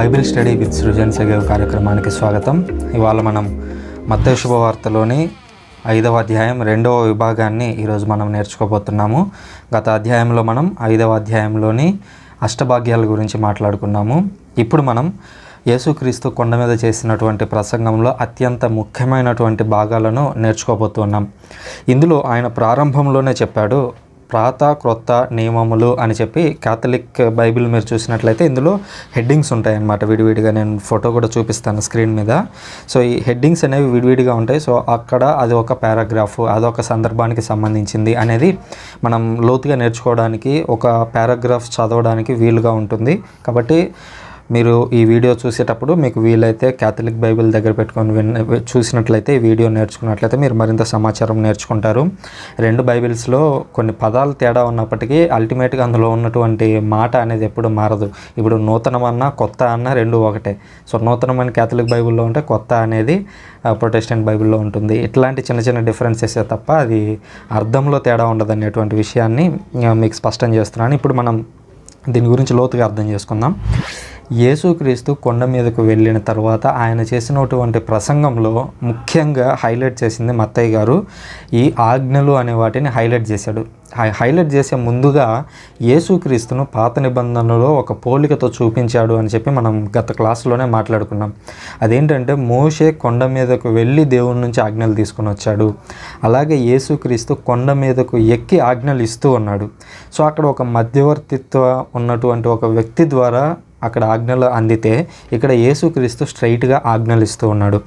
Bible study with Srujan సగేవ్ కార్యక్రమానికి స్వాగతం. ఇవాళ మనం మత్తయి శుభవార్తలోని 5వ అధ్యాయం 2వ విభాగాన్ని ఈరోజు మనం నేర్చుకోబోతున్నాము. గత అధ్యాయంలో మనం 5వ అధ్యాయంలోని అష్టభాగ్యాల గురించి మాట్లాడుకున్నాము. ఇప్పుడు మనం యేసుక్రీస్తు కొండ మీద చేసినటువంటి ప్రసంగంలో అత్యంత ముఖ్యమైనటువంటి భాగాలను నేర్చుకోబోతున్నాం. ఇందులో ఆయన ప్రారంభంలోనే చెప్పాడు పాత క్రొత్త నియమములు అని చెప్పి. క్యాథలిక్ బైబిల్ మీరు చూసినట్లయితే ఇందులో హెడ్డింగ్స్ ఉంటాయన్నమాట విడివిడిగా. నేను ఫోటో కూడా చూపిస్తాను స్క్రీన్ మీద. సో ఈ హెడ్డింగ్స్ అనేవి విడివిడిగా ఉంటాయి. సో అక్కడ అది ఒక పారాగ్రాఫ్, అదొక సందర్భానికి సంబంధించింది అనేది మనం లోతుగా నేర్చుకోవడానికి, ఒక పారాగ్రాఫ్ చదవడానికి వీలుగా ఉంటుంది. కాబట్టి మీరు ఈ వీడియో చూసేటప్పుడు మీకు వీలైతే క్యాథలిక్ బైబిల్ దగ్గర పెట్టుకొని చూసినట్లయితే, ఈ వీడియో నేర్చుకున్నట్లయితే మీరు మరింత సమాచారం నేర్చుకుంటారు. రెండు బైబిల్స్లో కొన్ని పదాలు తేడా ఉన్నప్పటికీ అల్టిమేట్గా అందులో ఉన్నటువంటి మాట అనేది ఎప్పుడు మారదు. ఇప్పుడు నూతనం అన్నా కొత్త అన్నా రెండు ఒకటే. సో నూతనమైన క్యాథలిక్ బైబిల్లో ఉంటే కొత్త అనేది ప్రొటెస్టెంట్ బైబిల్లో ఉంటుంది. ఇట్లాంటి చిన్న చిన్న డిఫరెన్సెస్ తప్ప అది అర్థంలో తేడా ఉండదు అనేటువంటి విషయాన్ని మీకు స్పష్టం చేస్తున్నాను. ఇప్పుడు మనం దీని గురించి లోతుగా అర్థం చేసుకుందాం. యేసుక్రీస్తు కొండ మీదకు వెళ్ళిన తర్వాత ఆయన చేసినటువంటి ప్రసంగంలో ముఖ్యంగా హైలైట్ చేసింది మత్తయి గారు ఈ ఆజ్ఞలు అనే వాటిని హైలైట్ చేశాడు. హైలైట్ చేసే ముందుగా యేసుక్రీస్తును పాత నిబంధనలో ఒక పోలికతో చూపించాడు అని చెప్పి మనం గత క్లాసులోనే మాట్లాడుకున్నాం. అదేంటంటే మోషే కొండ మీదకు వెళ్ళి దేవుడి నుంచి ఆజ్ఞలు తీసుకొని వచ్చాడు. అలాగే యేసుక్రీస్తు కొండ మీదకు ఎక్కి ఆజ్ఞలు ఇస్తూ ఉన్నాడు. సో అక్కడ ఒక మధ్యవర్తిత్వ ఉన్నటువంటి ఒక వ్యక్తి ద్వారా అక్కడ ఆజ్ఞలు అందితే, ఇక్కడ యేసుక్రీస్తు స్ట్రైట్గా ఆజ్ఞలు ఇస్తూ ఉన్నాడు.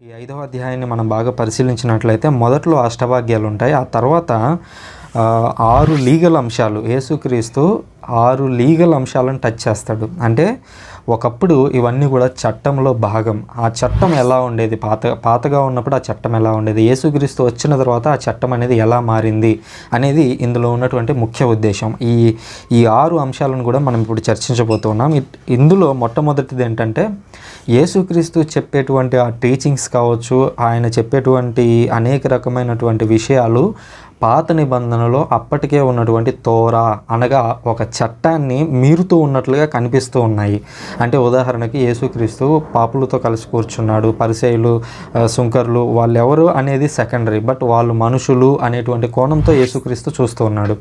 ఈ 5వ అధ్యాయాన్ని మనం బాగా పరిశీలించినట్లయితే మొదట్లో అష్టభాగ్యాలు ఉంటాయి. ఆ తర్వాత 6 లీగల్ అంశాలు, యేసుక్రీస్తు 6 లీగల్ అంశాలను టచ్ చేస్తాడు. అంటే ఒకప్పుడు ఇవన్నీ కూడా చట్టంలో భాగం. ఆ చట్టం ఎలా ఉండేది, పాతగా ఉన్నప్పుడు ఆ చట్టం ఎలా ఉండేది, యేసుక్రీస్తు వచ్చిన తర్వాత ఆ చట్టం అనేది ఎలా మారింది అనేది ఇందులో ఉన్నటువంటి ముఖ్య ఉద్దేశం. ఈ 6 అంశాలను కూడా మనం ఇప్పుడు చర్చించబోతున్నాం. ఇందులో మొట్టమొదటిది ఏంటంటే యేసుక్రీస్తు చెప్పేటువంటి ఆ టీచింగ్స్ కావచ్చు, ఆయన చెప్పేటువంటి అనేక రకమైనటువంటి విషయాలు పాత నిబంధనలో అప్పటికే ఉన్నటువంటి తోరా అనగా ఒక చట్టాన్ని మీరుతూ ఉన్నట్లుగా కనిపిస్తూ ఉన్నాయి. అంటే ఉదాహరణకి యేసుక్రీస్తు పాపులతో కలిసి కూర్చున్నాడు. పరిసయ్యులు, సుంకర్లు వాళ్ళెవరు అనేది సెకండరీ, బట్ వాళ్ళు మనుషులు అనేటువంటి కోణంతో యేసుక్రీస్తు చూస్తూ ఉన్నాడు.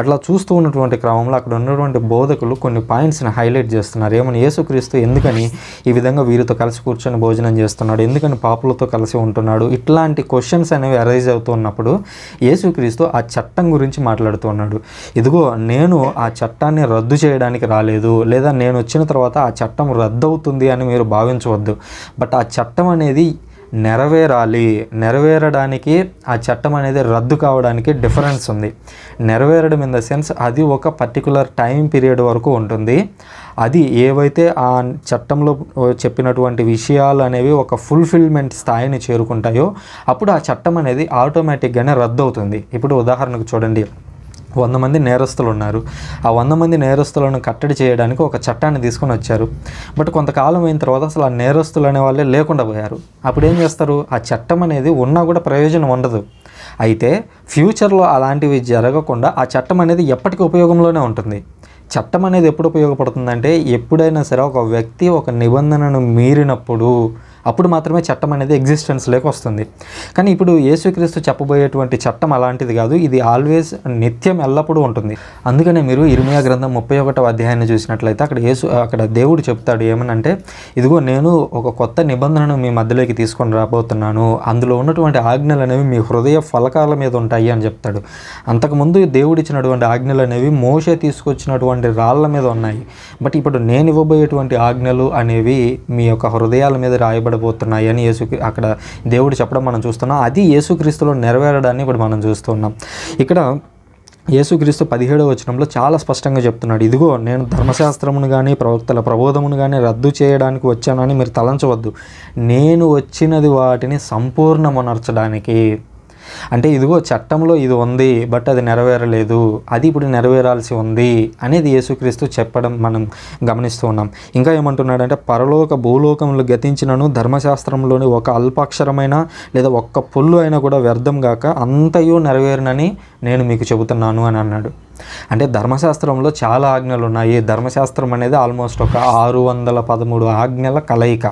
అట్లా చూస్తూ ఉన్నటువంటి క్రమంలో అక్కడ ఉన్నటువంటి బోధకులు కొన్ని పాయింట్స్ని హైలైట్ చేస్తున్నారు. ఏమని, యేసుక్రీస్తు ఎందుకని ఈ విధంగా వీరితో కలిసి కూర్చొని భోజనం చేస్తున్నాడు, ఎందుకని పాపులతో కలిసి ఉంటున్నాడు, ఇట్లాంటి క్వశ్చన్స్ అనేవి అరైజ్ అవుతున్నప్పుడు యేసుక్రీస్తు ఆ చట్టం గురించి మాట్లాడుతూ ఉన్నాడు. ఇదిగో నేను ఆ చట్టాన్ని రద్దు చేయడానికి రాలేదు, లేదా నేను వచ్చిన తర్వాత ఆ చట్టం రద్దు అవుతుంది అని మీరు భావించవద్దు. బట్ ఆ చట్టం అనేది నెరవేరాలి. నెరవేరడానికి ఆ చట్టం అనేది రద్దు కావడానికి డిఫరెన్స్ ఉంది. నెరవేరడం ఇన్ ద సెన్స్ అది ఒక పర్టికులర్ టైం పీరియడ్ వరకు ఉంటుంది. అది ఏవైతే ఆ చట్టంలో చెప్పినటువంటి విషయాలు అనేవి ఒక ఫుల్ఫిల్మెంట్ స్థాయిని చేరుకుంటాయో అప్పుడు ఆ చట్టం అనేది ఆటోమేటిక్గానే రద్దు అవుతుంది. ఇప్పుడు ఉదాహరణకు చూడండి, 100 మంది నేరస్తులు ఉన్నారు. ఆ 100 మంది నేరస్తులను కట్టడి చేయడానికి ఒక చట్టాన్ని తీసుకొని వచ్చారు. బట్ కొంతకాలం అయిన తర్వాత అసలు ఆ నేరస్తులు అనే వాళ్ళే లేకుండా పోయారు. అప్పుడు ఏం చేస్తారు, ఆ చట్టం అనేది ఉన్నా కూడా ప్రయోజనం ఉండదు. అయితే ఫ్యూచర్లో అలాంటివి జరగకుండా ఆ చట్టం అనేది ఎప్పటికీ ఉపయోగంలోనే ఉంటుంది. చట్టం అనేది ఎప్పుడు ఉపయోగపడుతుందంటే ఎప్పుడైనా సరే ఒక వ్యక్తి ఒక నిబంధనను మీరినప్పుడు అప్పుడు మాత్రమే చట్టం అనేది ఎగ్జిస్టెన్స్లోకి వస్తుంది. కానీ ఇప్పుడు యేసుక్రీస్తు చెప్పబోయేటువంటి చట్టం అలాంటిది కాదు. ఇది ఆల్వేస్ నిత్యం ఎల్లప్పుడూ ఉంటుంది. అందుకనే మీరు ఇర్మియా గ్రంథం 31వ అధ్యాయాన్ని చూసినట్లయితే అక్కడ దేవుడు చెప్తాడు ఏమనంటే, ఇదిగో నేను ఒక కొత్త నిబంధనను మీ మధ్యలోకి తీసుకొని రాబోతున్నాను, అందులో ఉన్నటువంటి ఆజ్ఞలు అనేవి మీ హృదయ ఫలకాల మీద ఉంటాయి అని చెప్తాడు. అంతకుముందు దేవుడు ఇచ్చినటువంటి ఆజ్ఞలు అనేవి మోషే తీసుకొచ్చినటువంటి రాళ్ళ మీద ఉన్నాయి. బట్ ఇప్పుడు నేను ఇవ్వబోయేటువంటి ఆజ్ఞలు అనేవి మీ యొక్క హృదయాల మీద రాయబడబోతున్నాయి అని అక్కడ దేవుడు చెప్పడం మనం చూస్తున్నాం. అది యేసుక్రీస్తులో నెరవేరడాన్ని ఇప్పుడు మనం చూస్తున్నాం. ఇక్కడ యేసుక్రీస్తు 17వ వచనంలో చాలా స్పష్టంగా చెప్తున్నాడు, ఇదిగో నేను ధర్మశాస్త్రమును కానీ ప్రవక్తల ప్రబోధమును కానీ రద్దు చేయడానికి వచ్చానని మీరు తలంచవద్దు. నేను వచ్చినది వాటిని సంపూర్ణమనర్చడానికి. అంటే ఇదిగో చట్టంలో ఇది ఉంది, బట్ అది నెరవేరలేదు, అది ఇప్పుడు నెరవేరాల్సి ఉంది అనేది యేసుక్రీస్తు చెప్పడం మనం గమనిస్తూ ఉన్నాం. ఇంకా ఏమంటున్నాడంటే, పరలోక భూలోకములు గతించినను ధర్మశాస్త్రంలోని ఒక అల్పాక్షరమైన లేదా ఒక్క పొల్లు అయినా కూడా వ్యర్థం గాక అంతయు నెరవేరునని నేను మీకు చెబుతున్నాను అని అన్నాడు. అంటే ధర్మశాస్త్రంలో చాలా ఆజ్ఞలు ఉన్నాయి. ధర్మశాస్త్రం అనేది ఆల్మోస్ట్ ఒక 613 ఆజ్ఞల కలయిక.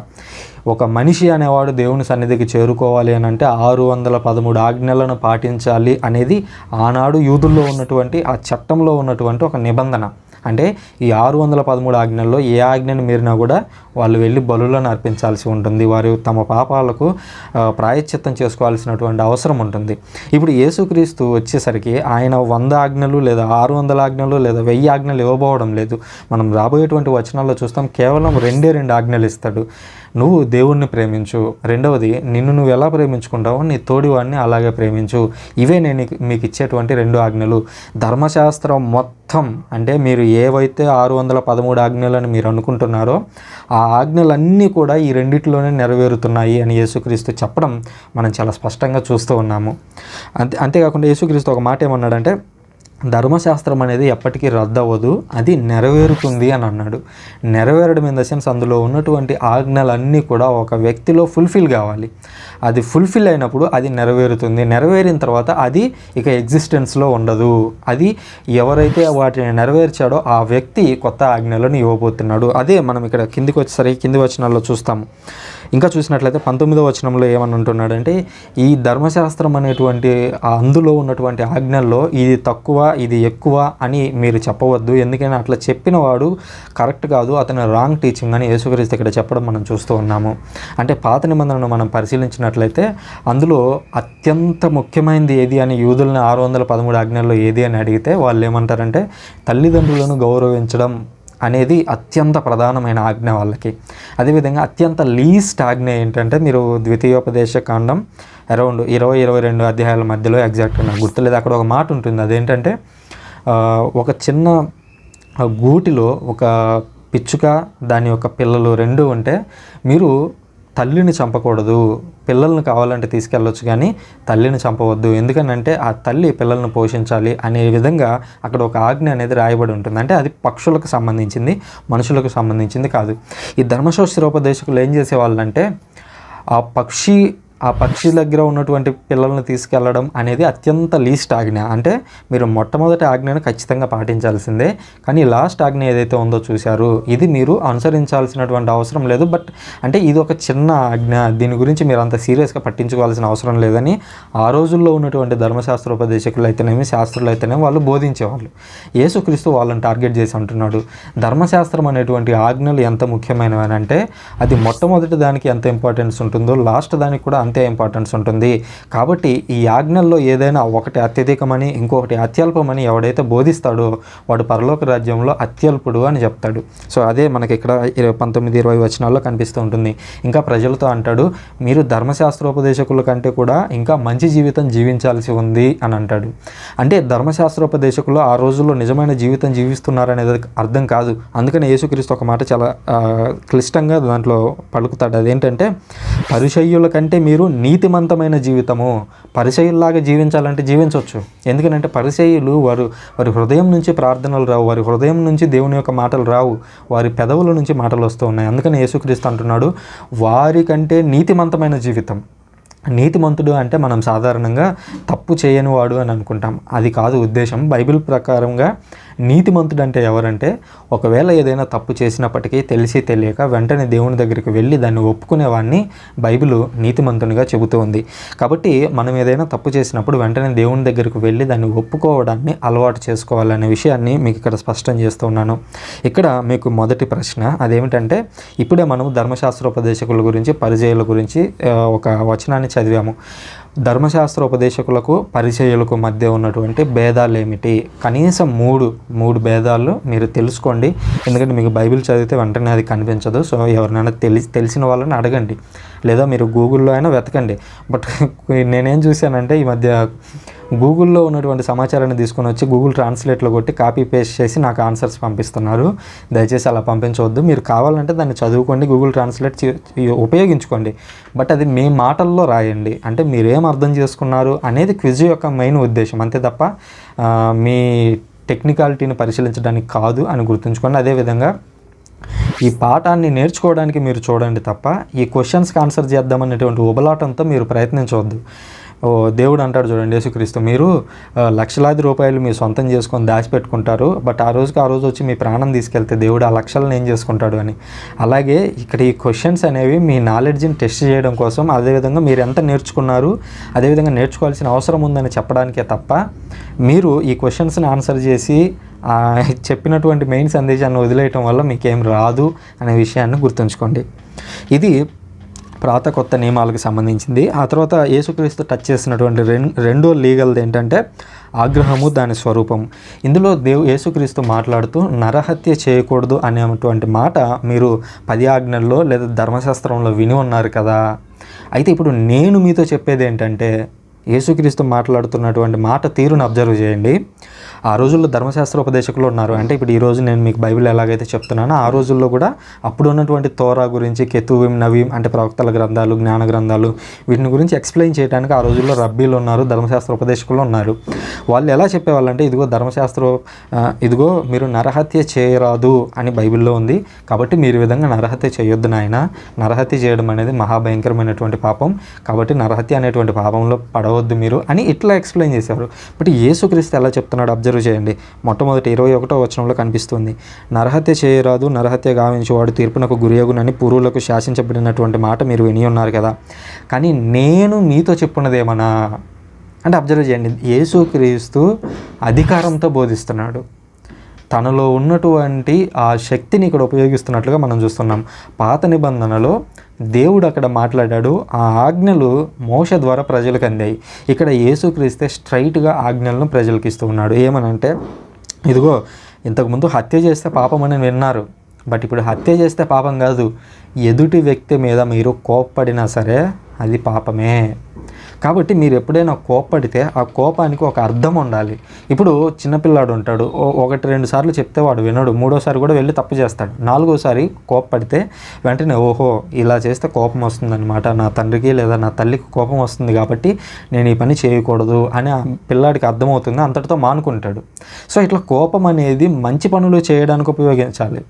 ఒక మనిషి అనేవాడు దేవుని సన్నిధికి చేరుకోవాలి అని అంటే 613 ఆజ్ఞలను పాటించాలి అనేది ఆనాడు యూదుల్లో ఉన్నటువంటి ఆ చట్టంలో ఉన్నటువంటి ఒక నిబంధన. అంటే ఈ 613 ఆజ్ఞల్లో ఏ ఆజ్ఞను మీరినా కూడా వాళ్ళు వెళ్ళి బలులను అర్పించాల్సి ఉంటుంది. వారు తమ పాపాలకు ప్రాయశ్చిత్తం చేసుకోవాల్సినటువంటి అవసరం ఉంటుంది. ఇప్పుడు యేసుక్రీస్తు వచ్చేసరికి ఆయన 100 ఆజ్ఞలు లేదా 600 ఆజ్ఞలు లేదా 1000 ఆజ్ఞలు ఇవ్వబోవడం లేదు. మనం రాబోయేటువంటి వచనాల్లో చూస్తాం, కేవలం 2 ఆజ్ఞలు ఇస్తాడు. నువ్వు దేవుణ్ణి ప్రేమించు, రెండవది నిన్ను నువ్వు ఎలా ప్రేమించుకుంటావో నీ తోడివాడిని అలాగే ప్రేమించు. ఇవే నేను మీకు ఇచ్చేటువంటి 2 ఆజ్ఞలు. ధర్మశాస్త్రం మొత్తం అంటే మీరు ఏవైతే 613 ఆజ్ఞలను మీరు అనుకుంటున్నారో ఆ ఆజ్ఞలన్నీ కూడా ఈ రెండిట్లోనే నెరవేరుతున్నాయి అని యేసుక్రీస్తు చెప్పడం మనం చాలా స్పష్టంగా చూస్తూ ఉన్నాము. అంతేకాకుండా యేసుక్రీస్తు ఒక మాట ఏమన్నాడంటే, ధర్మశాస్త్రం అనేది ఎప్పటికీ రద్దవ్వదు, అది నెరవేరుతుంది అని అన్నాడు. నెరవేరడం ఇన్ ద సెన్స్ అందులో ఉన్నటువంటి ఆజ్ఞలన్నీ కూడా ఒక వ్యక్తిలో ఫుల్ఫిల్ కావాలి. అది ఫుల్ఫిల్ అయినప్పుడు అది నెరవేరుతుంది. నెరవేరిన తర్వాత అది ఇక ఎగ్జిస్టెన్స్లో ఉండదు. అది ఎవరైతే వాటిని నెరవేర్చాడో ఆ వ్యక్తి కొత్త ఆజ్ఞలను ఇవ్వబోతున్నాడు. అదే మనం ఇక్కడ కింది వచనాల్లో చూస్తాము. ఇంకా చూసినట్లయితే 19వ వచనంలో ఏమని ఉంటున్నాడంటే, ఈ ధర్మశాస్త్రం అనేటువంటి అందులో ఉన్నటువంటి ఆజ్ఞల్లో ఇది తక్కువ ఇది ఎక్కువ అని మీరు చెప్పవద్దు, ఎందుకని అట్లా చెప్పిన వాడు కరెక్ట్ కాదు, అతను రాంగ్ టీచింగ్ అని యేసుక్రీస్తు ఇక్కడ చెప్పడం మనం చూస్తూ ఉన్నాము. అంటే పాత నిబంధనను మనం పరిశీలించినట్లయితే అందులో అత్యంత ముఖ్యమైనది ఏది అని యూదుల్ని 613 ఆజ్ఞల్లో ఏది అని అడిగితే వాళ్ళు ఏమంటారంటే తల్లిదండ్రులను గౌరవించడం అనేది అత్యంత ప్రధానమైన ఆజ్ఞ వాళ్ళకి. అదేవిధంగా అత్యంత లీస్ట్ ఆజ్ఞ ఏంటంటే, మీరు ద్వితీయోపదేశ కాండం అరౌండ్ 20-22 అధ్యాయాల మధ్యలో ఎగ్జాక్ట్గా నాకు గుర్తులేదు, అక్కడ ఒక మాట ఉంటుంది. అదేంటంటే ఒక చిన్న గూటిలో ఒక పిచ్చుక దాని యొక్క పిల్లలు 2 ఉంటే మీరు తల్లిని చంపకూడదు, పిల్లల్ని కావాలంటే తీసుకెళ్ళొచ్చు కానీ తల్లిని చంపవద్దు, ఎందుకనంటే ఆ తల్లి పిల్లల్ని పోషించాలి అనే విధంగా అక్కడ ఒక ఆజ్ఞ అనేది రాయబడి ఉంటుంది. అంటే అది పక్షులకు సంబంధించింది, మనుషులకు సంబంధించింది కాదు. ఈ ధర్మశాస్త్రోపదేశకులు ఏం చేసేవాళ్ళంటే ఆ పక్షి దగ్గర ఉన్నటువంటి పిల్లల్ని తీసుకెళ్ళడం అనేది అత్యంత లీస్ట్ ఆజ్ఞ. అంటే మీరు మొట్టమొదటి ఆజ్ఞను ఖచ్చితంగా పాటించాల్సిందే, కానీ లాస్ట్ ఆజ్ఞ ఏదైతే ఉందో చూశారు, ఇది మీరు అనుసరించాల్సినటువంటి అవసరం లేదు. బట్ అంటే ఇది ఒక చిన్న ఆజ్ఞ, దీని గురించి మీరు అంత సీరియస్గా పట్టించుకోవాల్సిన అవసరం లేదని ఆ రోజుల్లో ఉన్నటువంటి ధర్మశాస్త్రోపదేశకులు అయితేనేమి శాస్త్రులు అయితేనేమి వాళ్ళు బోధించేవాళ్ళు. యేసుక్రీస్తు వాళ్ళని టార్గెట్ చేసి అంటున్నాడు, ధర్మశాస్త్రం అనేటువంటి ఆజ్ఞలు ఎంత ముఖ్యమైనవి అంటే అది మొట్టమొదటి దానికి ఎంత ఇంపార్టెన్స్ ఉంటుందో లాస్ట్ దానికి కూడా అంతే ఇంపార్టెన్స్ ఉంటుంది. కాబట్టి ఈ ఆజ్ఞల్లో ఏదైనా ఒకటి అత్యధికమని ఇంకొకటి అత్యల్పమని ఎవడైతే బోధిస్తాడో వాడు పరలోక రాజ్యంలో అత్యల్పుడు అని చెప్తాడు. సో అదే మనకి ఇక్కడ 19-20 వచనాల్లో కనిపిస్తూ ఉంటుంది. ఇంకా ప్రజలతో అంటాడు, మీరు ధర్మశాస్త్రోపదేశకుల కంటే కూడా ఇంకా మంచి జీవితం జీవించాల్సి ఉంది అని అంటాడు. అంటే ధర్మశాస్త్రోపదేశకులు ఆ రోజుల్లో నిజమైన జీవితం జీవిస్తున్నారనేది అర్థం కాదు. అందుకని యేసుక్రీస్తు ఒక మాట చాలా క్లిష్టంగా దాంట్లో పలుకుతాడు. అదేంటంటే, పరిసయ్యుల కంటే మీరు నీతిమంతమైన జీవితము, పరిసయ్యుల్లాగా జీవించాలంటే జీవించవచ్చు. ఎందుకంటే పరిసయ్యులు వారి హృదయం నుంచి ప్రార్థనలు రావు, వారి హృదయం నుంచి దేవుని యొక్క మాటలు రావు, వారి పెదవుల నుంచి మాటలు వస్తూ ఉన్నాయి. అందుకని యేసుక్రీస్తు అంటున్నాడు, వారికంటే నీతిమంతమైన జీవితం. నీతిమంతుడు అంటే మనం సాధారణంగా తప్పు చేయని వాడు అని అనుకుంటాం, అది కాదు ఉద్దేశం. బైబిల్ ప్రకారంగా నీతిమంతుడు అంటే ఎవరంటే, ఒకవేళ ఏదైనా తప్పు చేసినప్పటికీ తెలిసి తెలియక వెంటనే దేవుని దగ్గరికి వెళ్ళి దాన్ని ఒప్పుకునేవాడిని బైబిల్ నీతిమంతునిగా చెబుతూ ఉంది. కాబట్టి మనం ఏదైనా తప్పు చేసినప్పుడు వెంటనే దేవుని దగ్గరికి వెళ్ళి దాన్ని ఒప్పుకోవడాన్ని అలవాటు చేసుకోవాలనే విషయాన్ని మీకు ఇక్కడ స్పష్టం చేస్తూ ఉన్నాను. ఇక్కడ మీకు మొదటి ప్రశ్న అదేమిటంటే, ఇప్పుడే మనం ధర్మశాస్త్రోపదేశకుల గురించి పరిచయాల గురించి ఒక వచనాన్ని చదివాము. ధర్మశాస్త్రోపదేశకులకు పరిచయులకు మధ్య ఉన్నటువంటి భేదాలు ఏమిటి? కనీసం మూడు భేదాలు మీరు తెలుసుకోండి. ఎందుకంటే మీకు బైబిల్ చదివితే వెంటనే అది కనిపించదు. సో ఎవరినైనా తెలిసిన వాళ్ళని అడగండి, లేదా మీరు గూగుల్లో అయినా వెతకండి. బట్ నేనేం చూశానంటే, ఈ మధ్య గూగుల్లో ఉన్నటువంటి సమాచారాన్ని తీసుకొని వచ్చి గూగుల్ ట్రాన్స్లేట్లో కొట్టి కాపీ పేస్ట్ చేసి నాకు ఆన్సర్స్ పంపిస్తున్నారు. దయచేసి అలా పంపించవద్దు. మీరు కావాలంటే దాన్ని చదువుకోండి, గూగుల్ ట్రాన్స్లేట్ ఉపయోగించుకోండి, బట్ అది మీ మాటల్లో రాయండి. అంటే మీరేం అర్థం చేసుకున్నారు అనేది క్విజ్ యొక్క మెయిన్ ఉద్దేశం, అంతే తప్ప మీ టెక్నికాలిటీని పరిశీలించడానికి కాదు అని గుర్తుంచుకోండి. అదేవిధంగా ఈ పాఠాన్ని నేర్చుకోవడానికి మీరు చూడండి తప్ప ఈ క్వశ్చన్స్కి ఆన్సర్ చేద్దామనేటువంటి ఉబలాటంతో మీరు ప్రయత్నించవద్దు. దేవుడు అంటాడు చూడండి, యేసుక్రీస్తు, మీరు లక్షలాది రూపాయలు మీ సొంతం చేసుకొని దాచిపెట్టుకుంటారు, బట్ ఆ రోజుకి ఆ రోజు వచ్చి మీ ప్రాణం తీసుకెళ్తే దేవుడు ఆ లక్షలను ఏం చేసుకుంటాడు అని. అలాగే ఇక్కడ ఈ క్వశ్చన్స్ అనేవి మీ నాలెడ్జ్ని టెస్ట్ చేయడం కోసం, అదేవిధంగా మీరు ఎంత నేర్చుకున్నారు, అదేవిధంగా నేర్చుకోవాల్సిన అవసరం ఉందని చెప్పడానికే తప్ప మీరు ఈ క్వశ్చన్స్ని ఆన్సర్ చేసి చెప్పినటువంటి మెయిన్ సందేశాన్ని వదిలేయటం వల్ల మీకేం రాదు అనే విషయాన్ని గుర్తుంచుకోండి. ఇది పాత కొత్త నియమాలకు సంబంధించింది. ఆ తర్వాత యేసుక్రీస్తు టచ్ చేసినటువంటి రెండో లీగల్ది ఏంటంటే ఆగ్రహము, దాని స్వరూపం. ఇందులో యేసుక్రీస్తు మాట్లాడుతూ నరహత్య చేయకూడదు అనేటువంటి మాట మీరు 10 ఆజ్ఞల్లో లేదా ధర్మశాస్త్రంలో విని ఉన్నారు కదా. అయితే ఇప్పుడు నేను మీతో చెప్పేది ఏంటంటే, యేసుక్రీస్తు మాట్లాడుతున్నటువంటి మాట తీరును అబ్జర్వ్ చేయండి. ఆ రోజుల్లో ధర్మశాస్త్ర ఉపదేశకులు ఉన్నారు. అంటే ఇప్పుడు ఈరోజు నేను మీకు బైబిల్ ఎలాగైతే చెప్తున్నానో ఆ రోజుల్లో కూడా అప్పుడు ఉన్నటువంటి తోరా గురించి, కెతువీం, నవీం అంటే ప్రవక్తల గ్రంథాలు, జ్ఞాన గ్రంథాలు, వీటిని గురించి ఎక్స్ప్లెయిన్ చేయడానికి ఆ రోజుల్లో రబ్బీలు ఉన్నారు, ధర్మశాస్త్ర ఉపదేశకులు ఉన్నారు. వాళ్ళు ఎలా చెప్పేవాళ్ళంటే, ఇదిగో మీరు నరహత్య చేయరాదు అని బైబిల్లో ఉంది, కాబట్టి మీరు ఈ విధంగా నరహత్య చేయొద్దు నాయన, నరహత్య చేయడం అనేది మహాభయంకరమైనటువంటి పాపం, కాబట్టి నరహత్య అనేటువంటి పాపంలో పడవద్దు మీరు అని ఇట్లా ఎక్స్ప్లెయిన్ చేశారు. బట్ యేసుక్రీస్తు ఎలా చెప్తున్నాడు అబ్జర్వ్ చేయండి. మొట్టమొదటి 21వ వచనంలో కనిపిస్తుంది, నరహత్య చేయరాదు, నరహత్య గావించేవాడు తీర్పునకు గురియగునని పూర్వులకు శాసించబడినటువంటి మాట మీరు విని ఉన్నారు కదా, కానీ నేను మీతో చెప్పున్నదేమన్నా అంటే అబ్జర్వ్ చేయండి. యేసుక్రీస్తు అధికారంతో బోధిస్తున్నాడు, తనలో ఉన్నటువంటి ఆ శక్తిని ఇక్కడ ఉపయోగిస్తున్నట్లుగా మనం చూస్తున్నాం. పాత నిబంధనలో దేవుడు అక్కడ మాట్లాడాడు, ఆ ఆజ్ఞలు మోషే ద్వారా ప్రజలకు అందాయి. ఇక్కడ యేసుక్రీస్తే స్ట్రైట్గా ఆజ్ఞలను ప్రజలకు ఇస్తూ ఉన్నాడు. ఏమనంటే, ఇదిగో ఇంతకుముందు హత్య చేస్తే పాపం అని విన్నారు, బట్ ఇప్పుడు హత్య చేస్తే పాపం కాదు, ఎదుటి వ్యక్తి మీద మీరు కోప్పడినా సరే అది పాపమే. కాబట్టి మీరు ఎప్పుడైనా కోప్పడితే ఆ కోపానికి ఒక అర్థం ఉండాలి. ఇప్పుడు చిన్నపిల్లాడు ఉంటాడు, 1-2 సార్లు చెప్తే వాడు వినడు, 3వసారి కూడా వెళ్ళి తప్పు చేస్తాడు. 4వసారి కోప్పడితే వెంటనే ఓహో ఇలా చేస్తే కోపం వస్తుందన్నమాట, నా తండ్రికి లేదా నా తల్లికి కోపం వస్తుంది కాబట్టి నేను ఈ పని చేయకూడదు అని ఆ పిల్లాడికి అర్థమవుతుంది, అంతటితో మానుకుంటాడు. సో ఇట్లా కోపం అనేది మంచి పనులు చేయడానికి ఉపయోగించాలి.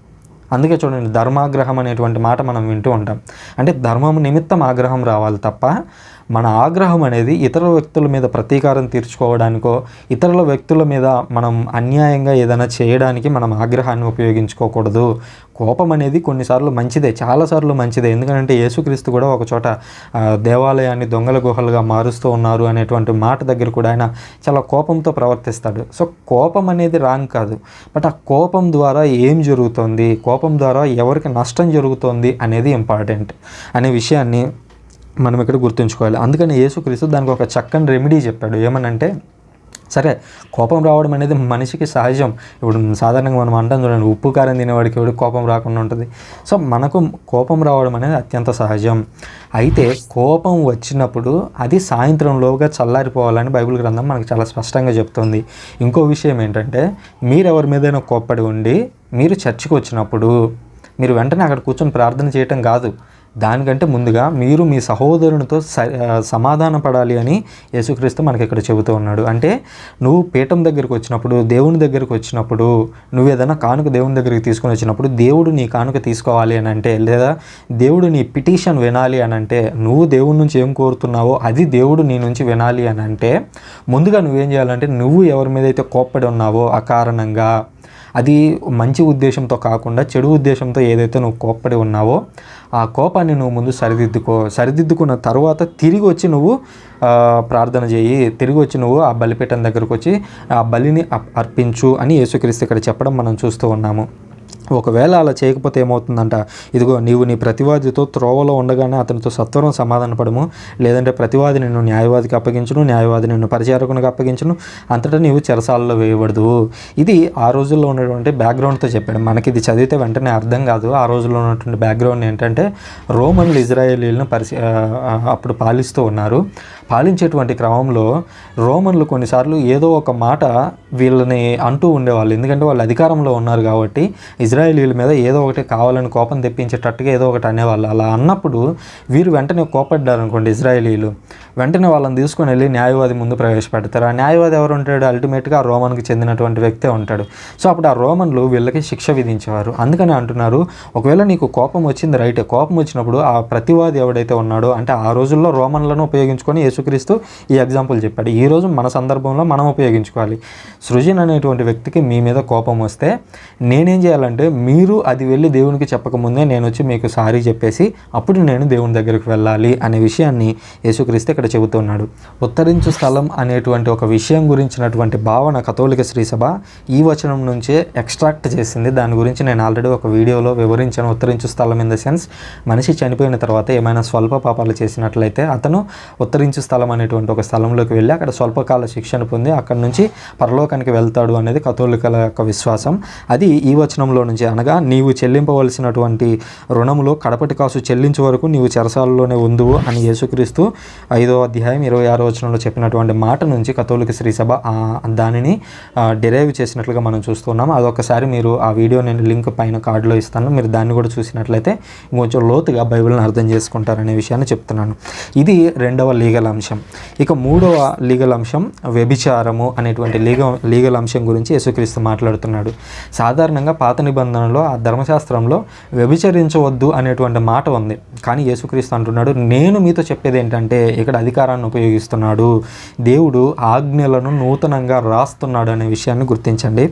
అందుకే చూడండి, ధర్మాగ్రహం అనేటువంటి మాట మనం వింటూ ఉంటాం. అంటే ధర్మం నిమిత్తం ఆగ్రహం రావాలి తప్ప మన ఆగ్రహం అనేది ఇతర వ్యక్తుల మీద ప్రతీకారం తీర్చుకోవడానికో, ఇతరుల వ్యక్తుల మీద మనం అన్యాయంగా ఏదైనా చేయడానికి మనం ఆగ్రహాన్ని ఉపయోగించుకోకూడదు. కోపం అనేది కొన్నిసార్లు మంచిదే, చాలాసార్లు మంచిదే. ఎందుకంటే యేసుక్రీస్తు కూడా ఒక చోట దేవాలయాన్ని దొంగల గుహలుగా మారుస్తూ ఉన్నారు అనేటువంటి మాట దగ్గర కూడా ఆయన చాలా కోపంతో ప్రవర్తిస్తాడు. సో కోపం అనేది రాంగ్ కాదు, బట్ ఆ కోపం ద్వారా ఏం జరుగుతుంది, కోపం ద్వారా ఎవరికి నష్టం జరుగుతుంది అనేది ఇంపార్టెంట్ అనే విషయాన్ని మనం ఇక్కడ గుర్తుంచుకోవాలి. అందుకని యేసుక్రీస్తు దానికి ఒక చక్కని రెమెడీ చెప్పాడు. ఏమనంటే, సరే కోపం రావడం అనేది మనిషికి సహజం. ఇప్పుడు సాధారణంగా మనం అంటాం చూడండి, ఉప్పు కారం తినేవాడికి ఎవరికి కోపం రాకుండా ఉంటుంది. సో మనకు కోపం రావడం అనేది అత్యంత సహజం. అయితే కోపం వచ్చినప్పుడు అది సాయంత్రంలోగా చల్లారిపోవాలని బైబిల్ గ్రంథం మనకు చాలా స్పష్టంగా చెప్తుంది. ఇంకో విషయం ఏంటంటే, మీరు ఎవరి మీదైనా కోప్పడి ఉండి మీరు చర్చికి వచ్చినప్పుడు మీరు వెంటనే అక్కడ కూర్చొని ప్రార్థన చేయటం కాదు, దానికంటే ముందుగా మీరు మీ సహోదరునితో సమాధాన పడాలి అని యేసుక్రీస్తు మనకి ఇక్కడ చెబుతూ ఉన్నాడు. అంటే నువ్వు పీఠం దగ్గరికి వచ్చినప్పుడు, దేవుని దగ్గరికి వచ్చినప్పుడు, నువ్వు ఏదైనా కానుక దేవుని దగ్గరికి తీసుకొని వచ్చినప్పుడు, దేవుడు నీ కానుక తీసుకోవాలి అని అంటే, లేదా దేవుడు నీ పిటిషన్ వినాలి అని అంటే, నువ్వు దేవుడి నుంచి ఏం కోరుతున్నావో అది దేవుడు నీ నుంచి వినాలి అని అంటే, ముందుగా నువ్వేం చేయాలంటే, నువ్వు ఎవరి మీద అయితే కోప్పడి ఉన్నావో అకారణంగా, అది మంచి ఉద్దేశంతో కాకుండా చెడు ఉద్దేశంతో ఏదైతే నువ్వు కోప్పడి ఉన్నావో ఆ కోపాన్ని నువ్వు ముందు సరిదిద్దుకున్న తర్వాత తిరిగి వచ్చి నువ్వు ప్రార్థన చేయి, తిరిగి వచ్చి నువ్వు ఆ బలిపీఠం దగ్గరకు వచ్చి ఆ బలిని అర్పించు అని యేసుక్రీస్తు ఇక్కడ చెప్పడం మనం చూస్తూ ఉన్నాము. ఒకవేళ అలా చేయకపోతే ఏమవుతుందంట, ఇదిగో నీవు నీ ప్రతివాదితో త్రోవలో ఉండగానే అతనితో సత్వరం సమాధాన పడము, లేదంటే ప్రతివాది నిన్ను న్యాయవాదికి అప్పగించును, న్యాయవాది నిన్ను పరిచారకునికి అప్పగించును, అంతటా నీవు చెరసాలలో వేయబడదు. ఇది ఆ రోజుల్లో ఉన్నటువంటి బ్యాక్గ్రౌండ్తో చెప్పాడు. మనకి ఇది చదివితే వెంటనే అర్థం కాదు. ఆ రోజుల్లో ఉన్నటువంటి బ్యాక్గ్రౌండ్ ఏంటంటే, రోమన్లు ఇజ్రాయేలీలను అప్పుడు పాలిస్తూ ఉన్నారు. పాలించేటువంటి క్రమంలో రోమన్లు కొన్నిసార్లు ఏదో ఒక మాట వీళ్ళని అంటూ ఉండేవాళ్ళు. ఎందుకంటే వాళ్ళు అధికారంలో ఉన్నారు కాబట్టి ఇజ్రాయేలీల మీద ఏదో ఒకటి కావాలని కోపం తెప్పించేటట్టుగా ఏదో ఒకటి అనేవాళ్ళు. అలా అన్నప్పుడు వీరు వెంటనే కోపడ్డారు అనుకోండి ఇజ్రాయేలీలు, వెంటనే వాళ్ళని తీసుకొని వెళ్ళి న్యాయవాది ముందు ప్రవేశపెడతారు. ఆ న్యాయవాది ఎవరు ఉంటాడు? అల్టిమేట్గా ఆ రోమన్కి చెందినటువంటి వ్యక్తే ఉంటాడు. సో అప్పుడు ఆ రోమన్లు వీళ్ళకి శిక్ష విధించేవారు. అందుకని అంటున్నారు, ఒకవేళ నీకు కోపం వచ్చింది రైటే, కోపం వచ్చినప్పుడు ఆ ప్రతివాది ఎవడైతే ఉన్నాడో, అంటే ఆ రోజుల్లో రోమన్లను ఉపయోగించుకొని యేసుక్రీస్తు ఈ ఎగ్జాంపుల్ చెప్పాడు. ఈ రోజు మన సందర్భంలో మనం ఉపయోగించుకోవాలి. సృజన్ అనేటువంటి వ్యక్తికి మీ మీద కోపం వస్తే నేనేం చేయాలంటే, మీరు అది వెళ్ళి దేవునికి చెప్పకముందే నేను వచ్చి మీకు సారీ చెప్పేసి అప్పుడు నేను దేవుని దగ్గరికి వెళ్ళాలి అనే విషయాన్ని యేసుక్రీస్తు ఇక్కడ చెబుతున్నాడు. ఉత్తరించు స్థలం అనేటువంటి ఒక విషయం గురించినటువంటి భావన కథోలిక శ్రీసభ ఈ వచనం నుంచే ఎక్స్ట్రాక్ట్ చేసింది. దాని గురించి నేను ఆల్రెడీ ఒక వీడియోలో వివరించాను. ఉత్తరించు స్థలం ఇన్ ద సెన్స్, మనిషి చనిపోయిన తర్వాత ఏమైనా స్వల్ప పాపాలు చేసినట్లయితే అతను ఉత్తరించు స్థలం అనేటువంటి ఒక స్థలంలోకి వెళ్ళి అక్కడ స్వల్పకాల శిక్షను పొంది అక్కడి నుంచి పరలోకానికి వెళ్తాడు అనేది కథోలికల యొక్క విశ్వాసం. అది ఈ వచనంలో నుంచి, అనగా నీవు చెల్లింపవలసినటువంటి రుణములో కడపటి కాసు చెల్లించే వరకు నీవు చెరసాలలోనే ఉందువు అని యేసుక్రీస్తు 5వ అధ్యాయం 26వ వచనంలో చెప్పినటువంటి మాట నుంచి కథోలిక శ్రీసభ దానిని డిరైవ్ చేసినట్లుగా మనం చూస్తున్నాం. అదొకసారి మీరు ఆ వీడియో నేను లింక్ పైన కార్డులో ఇస్తాను, మీరు దాన్ని కూడా చూసినట్లయితే కొంచెం లోతుగా బైబిల్ని అర్థం చేసుకుంటారనే విషయాన్ని చెప్తున్నాను. ఇది రెండవ లీగల్ అంశం. ఇక మూడవ లీగల్ అంశం వ్యభిచారము అనేటువంటి లీగల్ అంశం గురించి యేసుక్రీస్తు మాట్లాడుతున్నాడు. సాధారణంగా పాత నిబంధనలో ఆ ధర్మశాస్త్రంలో వ్యభిచరించవద్దు అనేటువంటి మాట ఉంది. కానీ యేసుక్రీస్తు అంటున్నాడు, నేను మీతో చెప్పేది ఏంటంటే, ఇక్కడ అధికారాన్ని ఉపయోగిస్తున్నాడు. దేవుడు ఆజ్ఞలను నూతనంగా రాస్తున్నాడు అనే విషయాన్ని గుర్తించండి.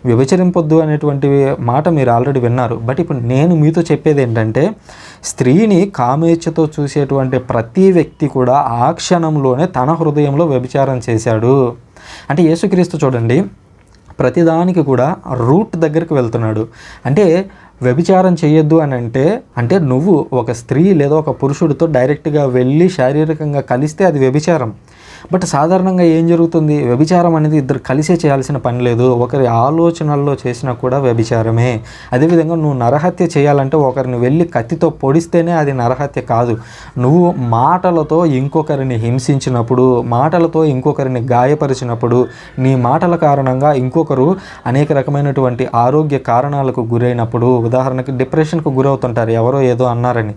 వ్యభిచరింపొద్దు అనేటువంటి మాట మీరు ఆల్రెడీ విన్నారు. బట్ ఇప్పుడు నేను మీతో చెప్పేది ఏంటంటే, స్త్రీని కామేచ్ఛతో చూసేటువంటి ప్రతి వ్యక్తి కూడా ఆ క్షణంలోనే తన హృదయంలో వ్యభిచారం చేశాడు. అంటే యేసుక్రీస్తు చూడండి, ప్రతిదానికి కూడా రూట్ దగ్గరికి వెళ్తున్నాడు. అంటే వ్యభిచారం చేయొద్దు అని అంటే నువ్వు ఒక స్త్రీ లేదా ఒక పురుషుడితో డైరెక్ట్గా వెళ్ళి శారీరకంగా కలిస్తే అది వ్యభిచారం. బట్ సాధారణంగా ఏం జరుగుతుంది, వ్యభిచారం అనేది ఇద్దరు కలిసే చేయాల్సిన పని లేదు, ఒకరి ఆలోచనల్లో చేసినా కూడా వ్యభిచారమే. అదేవిధంగా నువ్వు నరహత్య చేయాలంటే ఒకరిని వెళ్ళి కత్తితో పొడిస్తేనే అది నరహత్య కాదు. నువ్వు మాటలతో ఇంకొకరిని హింసించినప్పుడు, మాటలతో ఇంకొకరిని గాయపరిచినప్పుడు, నీ మాటల కారణంగా ఇంకొకరు అనేక రకమైనటువంటి ఆరోగ్య కారణాలకు గురైనప్పుడు, ఉదాహరణకి డిప్రెషన్కు గురవుతుంటారు ఎవరో ఏదో అన్నారని,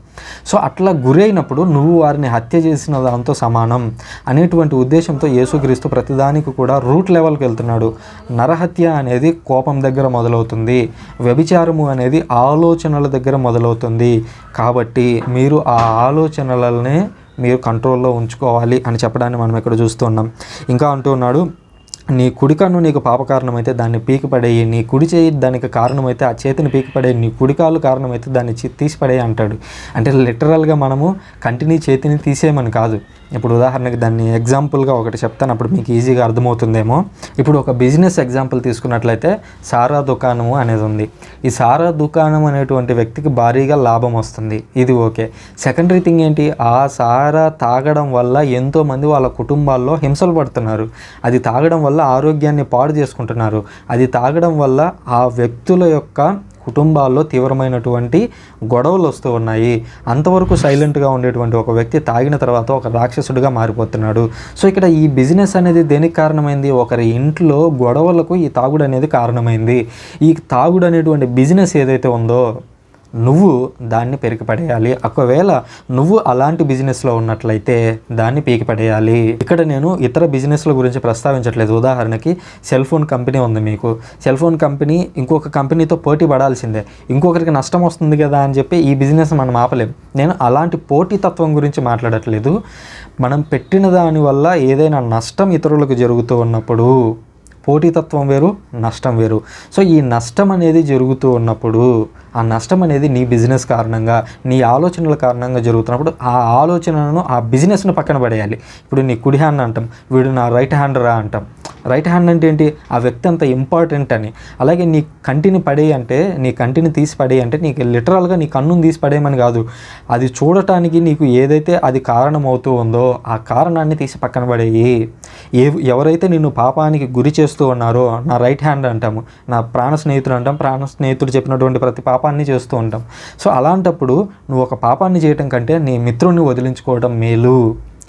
సో అట్లా గురైనప్పుడు నువ్వు వారిని హత్య చేసిన దాంతో సమానం అనేటువంటి ఉద్దేశంతో యేసుక్రీస్తు ప్రతిదానికి కూడా రూట్ లెవెల్కి వెళ్తున్నాడు. నరహత్య అనేది కోపం దగ్గర మొదలవుతుంది, వ్యభిచారము అనేది ఆలోచనల దగ్గర మొదలవుతుంది. కాబట్టి మీరు ఆ ఆలోచనలనే మీరు కంట్రోల్లో ఉంచుకోవాలి అని చెప్పడాన్ని మనం ఇక్కడ చూస్తున్నాం. ఇంకా అంటూ ఉన్నాడు, నీ కుడి కన్ను నీకు పాపకారణమైతే దాన్ని పీకిపడేయి, నీ కుడి చేయి దానికి కారణమైతే ఆ చేతిని పీకిపడేయి, నీ కుడికాలు కారణమైతే దాన్ని తీసిపడేయి అంటాడు. అంటే లిటరల్గా మనము కంటిని చేతిని తీసేయమని కాదు. ఇప్పుడు ఉదాహరణకి దాన్ని ఎగ్జాంపుల్గా ఒకటి చెప్తాను, అప్పుడు మీకు ఈజీగా అర్థమవుతుందేమో. ఇప్పుడు ఒక బిజినెస్ ఎగ్జాంపుల్ తీసుకున్నట్లయితే సారా దుకాణము అనేది ఉంది. ఈ సారా దుకాణం అనేటువంటి వ్యక్తికి భారీగా లాభం వస్తుంది, ఇది ఓకే. సెకండరీ థింగ్ ఏంటి, ఆ సారా తాగడం వల్ల ఎంతోమంది వాళ్ళ కుటుంబాల్లో హింసలు పడుతున్నారు, అది తాగడం వల్ల ఆరోగ్యాన్ని పాడు చేసుకుంటున్నారు, అది తాగడం వల్ల ఆ వ్యక్తుల యొక్క కుటుంబాల్లో తీవ్రమైనటువంటి గొడవలు వస్తూ ఉన్నాయి. అంతవరకు సైలెంట్గా ఉండేటువంటి ఒక వ్యక్తి తాగిన తర్వాత ఒక రాక్షసుడిగా మారిపోతున్నాడు. సో ఇక్కడ ఈ బిజినెస్ అనేది దేనికి కారణమైంది, ఒకరి ఇంట్లో గొడవలకు ఈ తాగుడు అనేది కారణమైంది. ఈ తాగుడు అనేటువంటి బిజినెస్ ఏదైతే ఉందో నువ్వు దాన్ని పెరికిపడేయాలి. ఒకవేళ నువ్వు అలాంటి బిజినెస్లో ఉన్నట్లయితే దాన్ని పీకిపడేయాలి. ఇక్కడ నేను ఇతర బిజినెస్ల గురించి ప్రస్తావించట్లేదు. ఉదాహరణకి సెల్ ఫోన్ కంపెనీ ఉంది, మీకు సెల్ ఫోన్ కంపెనీ ఇంకొక కంపెనీతో పోటీ పడాల్సిందే, ఇంకొకరికి నష్టం వస్తుంది కదా అని చెప్పి ఈ బిజినెస్ మనం ఆపలేం. నేను అలాంటి పోటీతత్వం గురించి మాట్లాడట్లేదు. మనం పెట్టిన దానివల్ల ఏదైనా నష్టం ఇతరులకు జరుగుతూ ఉన్నప్పుడు పోటీతత్వం వేరు, నష్టం వేరు. సో ఈ నష్టం అనేది జరుగుతూ ఉన్నప్పుడు ఆ నష్టం అనేది నీ బిజినెస్ కారణంగా, నీ ఆలోచనల కారణంగా జరుగుతున్నప్పుడు ఆ ఆలోచనను, ఆ బిజినెస్ను పక్కన పడేయాలి. ఇప్పుడు నీ కుడి హ్యాండ్ అంటాం, వీడు నా రైట్ హ్యాండ్ రా అంటాం. రైట్ హ్యాండ్ అంటే ఏంటి, ఆ వ్యక్తి అంత ఇంపార్టెంట్ అని. అలాగే నీ కంటిని పడేయి అంటే, నీ కంటిని తీసి పడేయి అంటే నీకు లిటరల్గా నీ కన్నుని తీసి పడేయమని కాదు, అది చూడటానికి నీకు ఏదైతే అది కారణం అవుతూ ఉందో ఆ కారణాన్ని తీసి పక్కన పడేయి. ఎవరైతే నిన్ను పాపానికి గురి చేస్తూ ఉన్నారో నా రైట్ హ్యాండ్ అంటాము, నా ప్రాణ స్నేహితుడు అంటాం, ప్రాణ స్నేహితుడు చెప్పినటువంటి ప్రతి పాపాన్ని చేస్తూ ఉంటాం. సో అలాంటప్పుడు నువ్వు ఒక పాపాన్ని చేయటం కంటే నీ మిత్రుడిని వదిలించుకోవడం మేలు.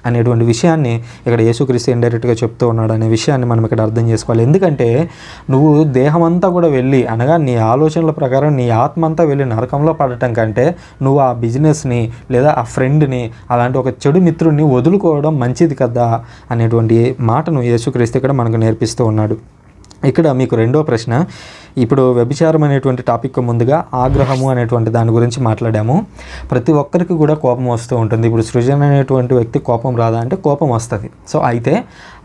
అనేటువంటి విషయాన్ని ఇక్కడ యేసుక్రీస్తు ఇండైరెక్ట్గా చెప్తూ ఉన్నాడు అనే విషయాన్ని మనం ఇక్కడ అర్థం చేసుకోవాలి. ఎందుకంటే నువ్వు దేహం అంతా కూడా వెళ్ళి, అనగా నీ ఆలోచనల ప్రకారం నీ ఆత్మ అంతా వెళ్ళి నరకంలో పడటం కంటే నువ్వు ఆ బిజినెస్ని లేదా ఆ ఫ్రెండ్ని, అలాంటి ఒక చెడు మిత్రుడిని వదులుకోవడం మంచిది కదా అనేటువంటి మాటను యేసుక్రీస్తు ఇక్కడ మనకు నేర్పిస్తూ ఉన్నాడు. ఇక్కడ మీకు రెండో ప్రశ్న, ఇప్పుడు వ్యభిచారం అనేటువంటి టాపిక్ ముందుగా ఆగ్రహము అనేటువంటి దాని గురించి మాట్లాడాము. ప్రతి ఒక్కరికి కూడా కోపం వస్తూ ఉంటుంది. ఇప్పుడు సృజన్ అనేటువంటి వ్యక్తి కోపం రాదా అంటే కోపం వస్తుంది. సో అయితే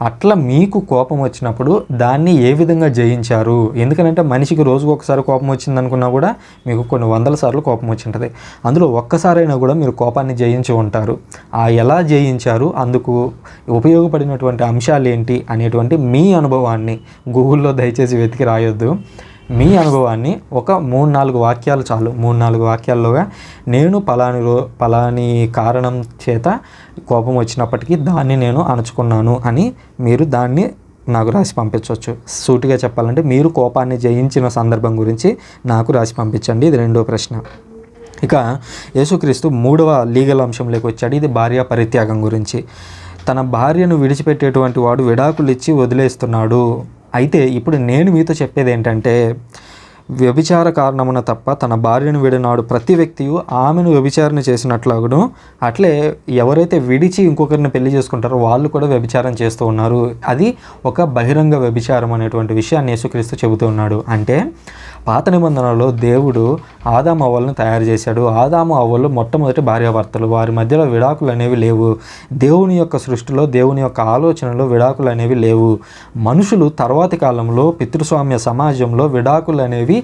అట్లా మీకు కోపం వచ్చినప్పుడు దాన్ని ఏ విధంగా జయించారు? ఎందుకంటే మనిషికి రోజుకు ఒకసారి కోపం వచ్చిందనుకున్నా కూడా మీకు కొన్ని వందల సార్లు కోపం వచ్చి ఉంటుంది. అందులో ఒక్కసారైనా కూడా మీరు కోపాన్ని జయించి ఉంటారు. ఎలా జయించారు, అందుకు ఉపయోగపడినటువంటి అంశాలు ఏంటి అనేటువంటి మీ అనుభవాన్ని గూగుల్లో దయచేసి వెతికి రాయొద్దు. మీ అనుభవాన్ని ఒక 3-4 వాక్యాలు చాలు. 3-4 వాక్యాల్లోగా నేను పలాని కారణం చేత కోపం వచ్చినప్పటికీ దాన్ని నేను అణచుకున్నాను అని మీరు దాన్ని నాకు రాసి పంపించవచ్చు. సూటిగా చెప్పాలంటే మీరు కోపాన్ని జయించిన సందర్భం గురించి నాకు రాసి పంపించండి. ఇది రెండో ప్రశ్న. ఇక యేసుక్రీస్తు 3వ లీగల్ అంశంలోకి వచ్చాడు. ఇది భార్య పరిత్యాగం గురించి. తన భార్యను విడిచిపెట్టేటువంటి వాడు విడాకులు ఇచ్చి వదిలేస్తున్నాడు. అయితే ఇప్పుడు నేను మీతో చెప్పేది ఏంటంటే, వ్యభిచార కారణమున తప్ప తన భార్యను విడినాడు ప్రతి వ్యక్తియు ఆమెను వ్యభిచారణ చేసినట్లుగాను, అట్లే ఎవరైతే విడిచి ఇంకొకరిని పెళ్లి చేసుకుంటారో వాళ్ళు కూడా వ్యభిచారం చేస్తూ ఉన్నారు. అది ఒక బహిరంగ వ్యభిచారం అనేటువంటి విషయాన్ని యేసుక్రీస్తు చెబుతూ ఉన్నాడు. అంటే పాత నిబంధనలో దేవుడు ఆదాము అవ్వలను తయారు చేశాడు. ఆదాము అవ్వలు మొట్టమొదటి భార్యాభర్తలు. వారి మధ్యలో విడాకులు అనేవి లేవు. దేవుని యొక్క సృష్టిలో, దేవుని యొక్క ఆలోచనలో విడాకులు అనేవి లేవు. మనుషులు తర్వాతి కాలంలో పితృస్వామ్య సమాజంలో విడాకులు అనేవి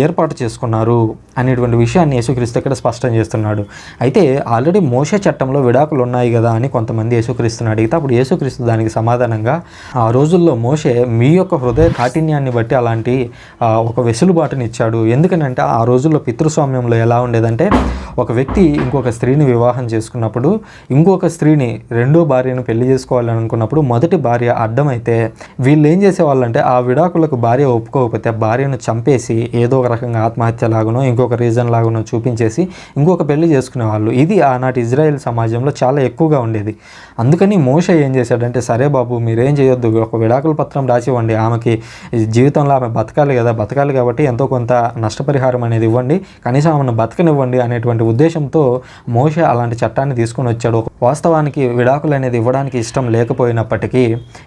ఏర్పాటు చేసుకున్నారు అనేటువంటి విషయాన్ని యేసుక్రీస్తు ఇక్కడ స్పష్టం చేస్తున్నాడు. అయితే ఆల్రెడీ మోషే చట్టంలో విడాకులు ఉన్నాయి కదా అని కొంతమంది యేసుక్రీస్తుని అడిగితే అప్పుడు యేసుక్రీస్తు దానికి సమాధానంగా, ఆ రోజుల్లో మోషే మీ యొక్క హృదయ కాఠిన్యాన్ని బట్టి అలాంటి ఒక వెసులుబాటుని ఇచ్చాడు. ఎందుకనంటే ఆ రోజుల్లో పితృస్వామ్యంలో ఎలా ఉండేదంటే, ఒక వ్యక్తి ఇంకొక స్త్రీని వివాహం చేసుకున్నప్పుడు ఇంకొక స్త్రీని, రెండో భార్యను పెళ్లి చేసుకోవాలని అనుకున్నప్పుడు మొదటి భార్య అడ్డమైతే వీళ్ళు ఏం చేసేవాళ్ళంటే ఆ విడాకులకు భార్య ఒప్పుకోకపోతే భార్యను చంపేసి ఏదో ఒక రకంగా ఆత్మహత్య లాగానో ఇంకొక రీజన్ లాగానో చూపించేసి ఇంకొక పెళ్లి చేసుకునేవాళ్ళు. ఇది ఆనాటి ఇజ్రాయెల్ సమాజంలో చాలా ఎక్కువగా ఉండేది. అందుకని మోషే ఏం చేశాడంటే, సరే బాబు మీరేం చేయొద్దు, ఒక విడాకుల పత్రం రాసివ్వండి, ఆమెకి జీవితంలో ఆమె బతకాలి కదా, బతకాలి కాబట్టి ఎంతో కొంత నష్టపరిహారం అనేది ఇవ్వండి, కనీసం ఆమెను బతకనివ్వండి అనేటువంటి ఉద్దేశంతో మోషే అలాంటి చట్టాన్ని తీసుకొని వచ్చాడు. వాస్తవానికి విడాకులు అనేది ఇవ్వడానికి ఇష్టం లేకపోయినప్పటికీ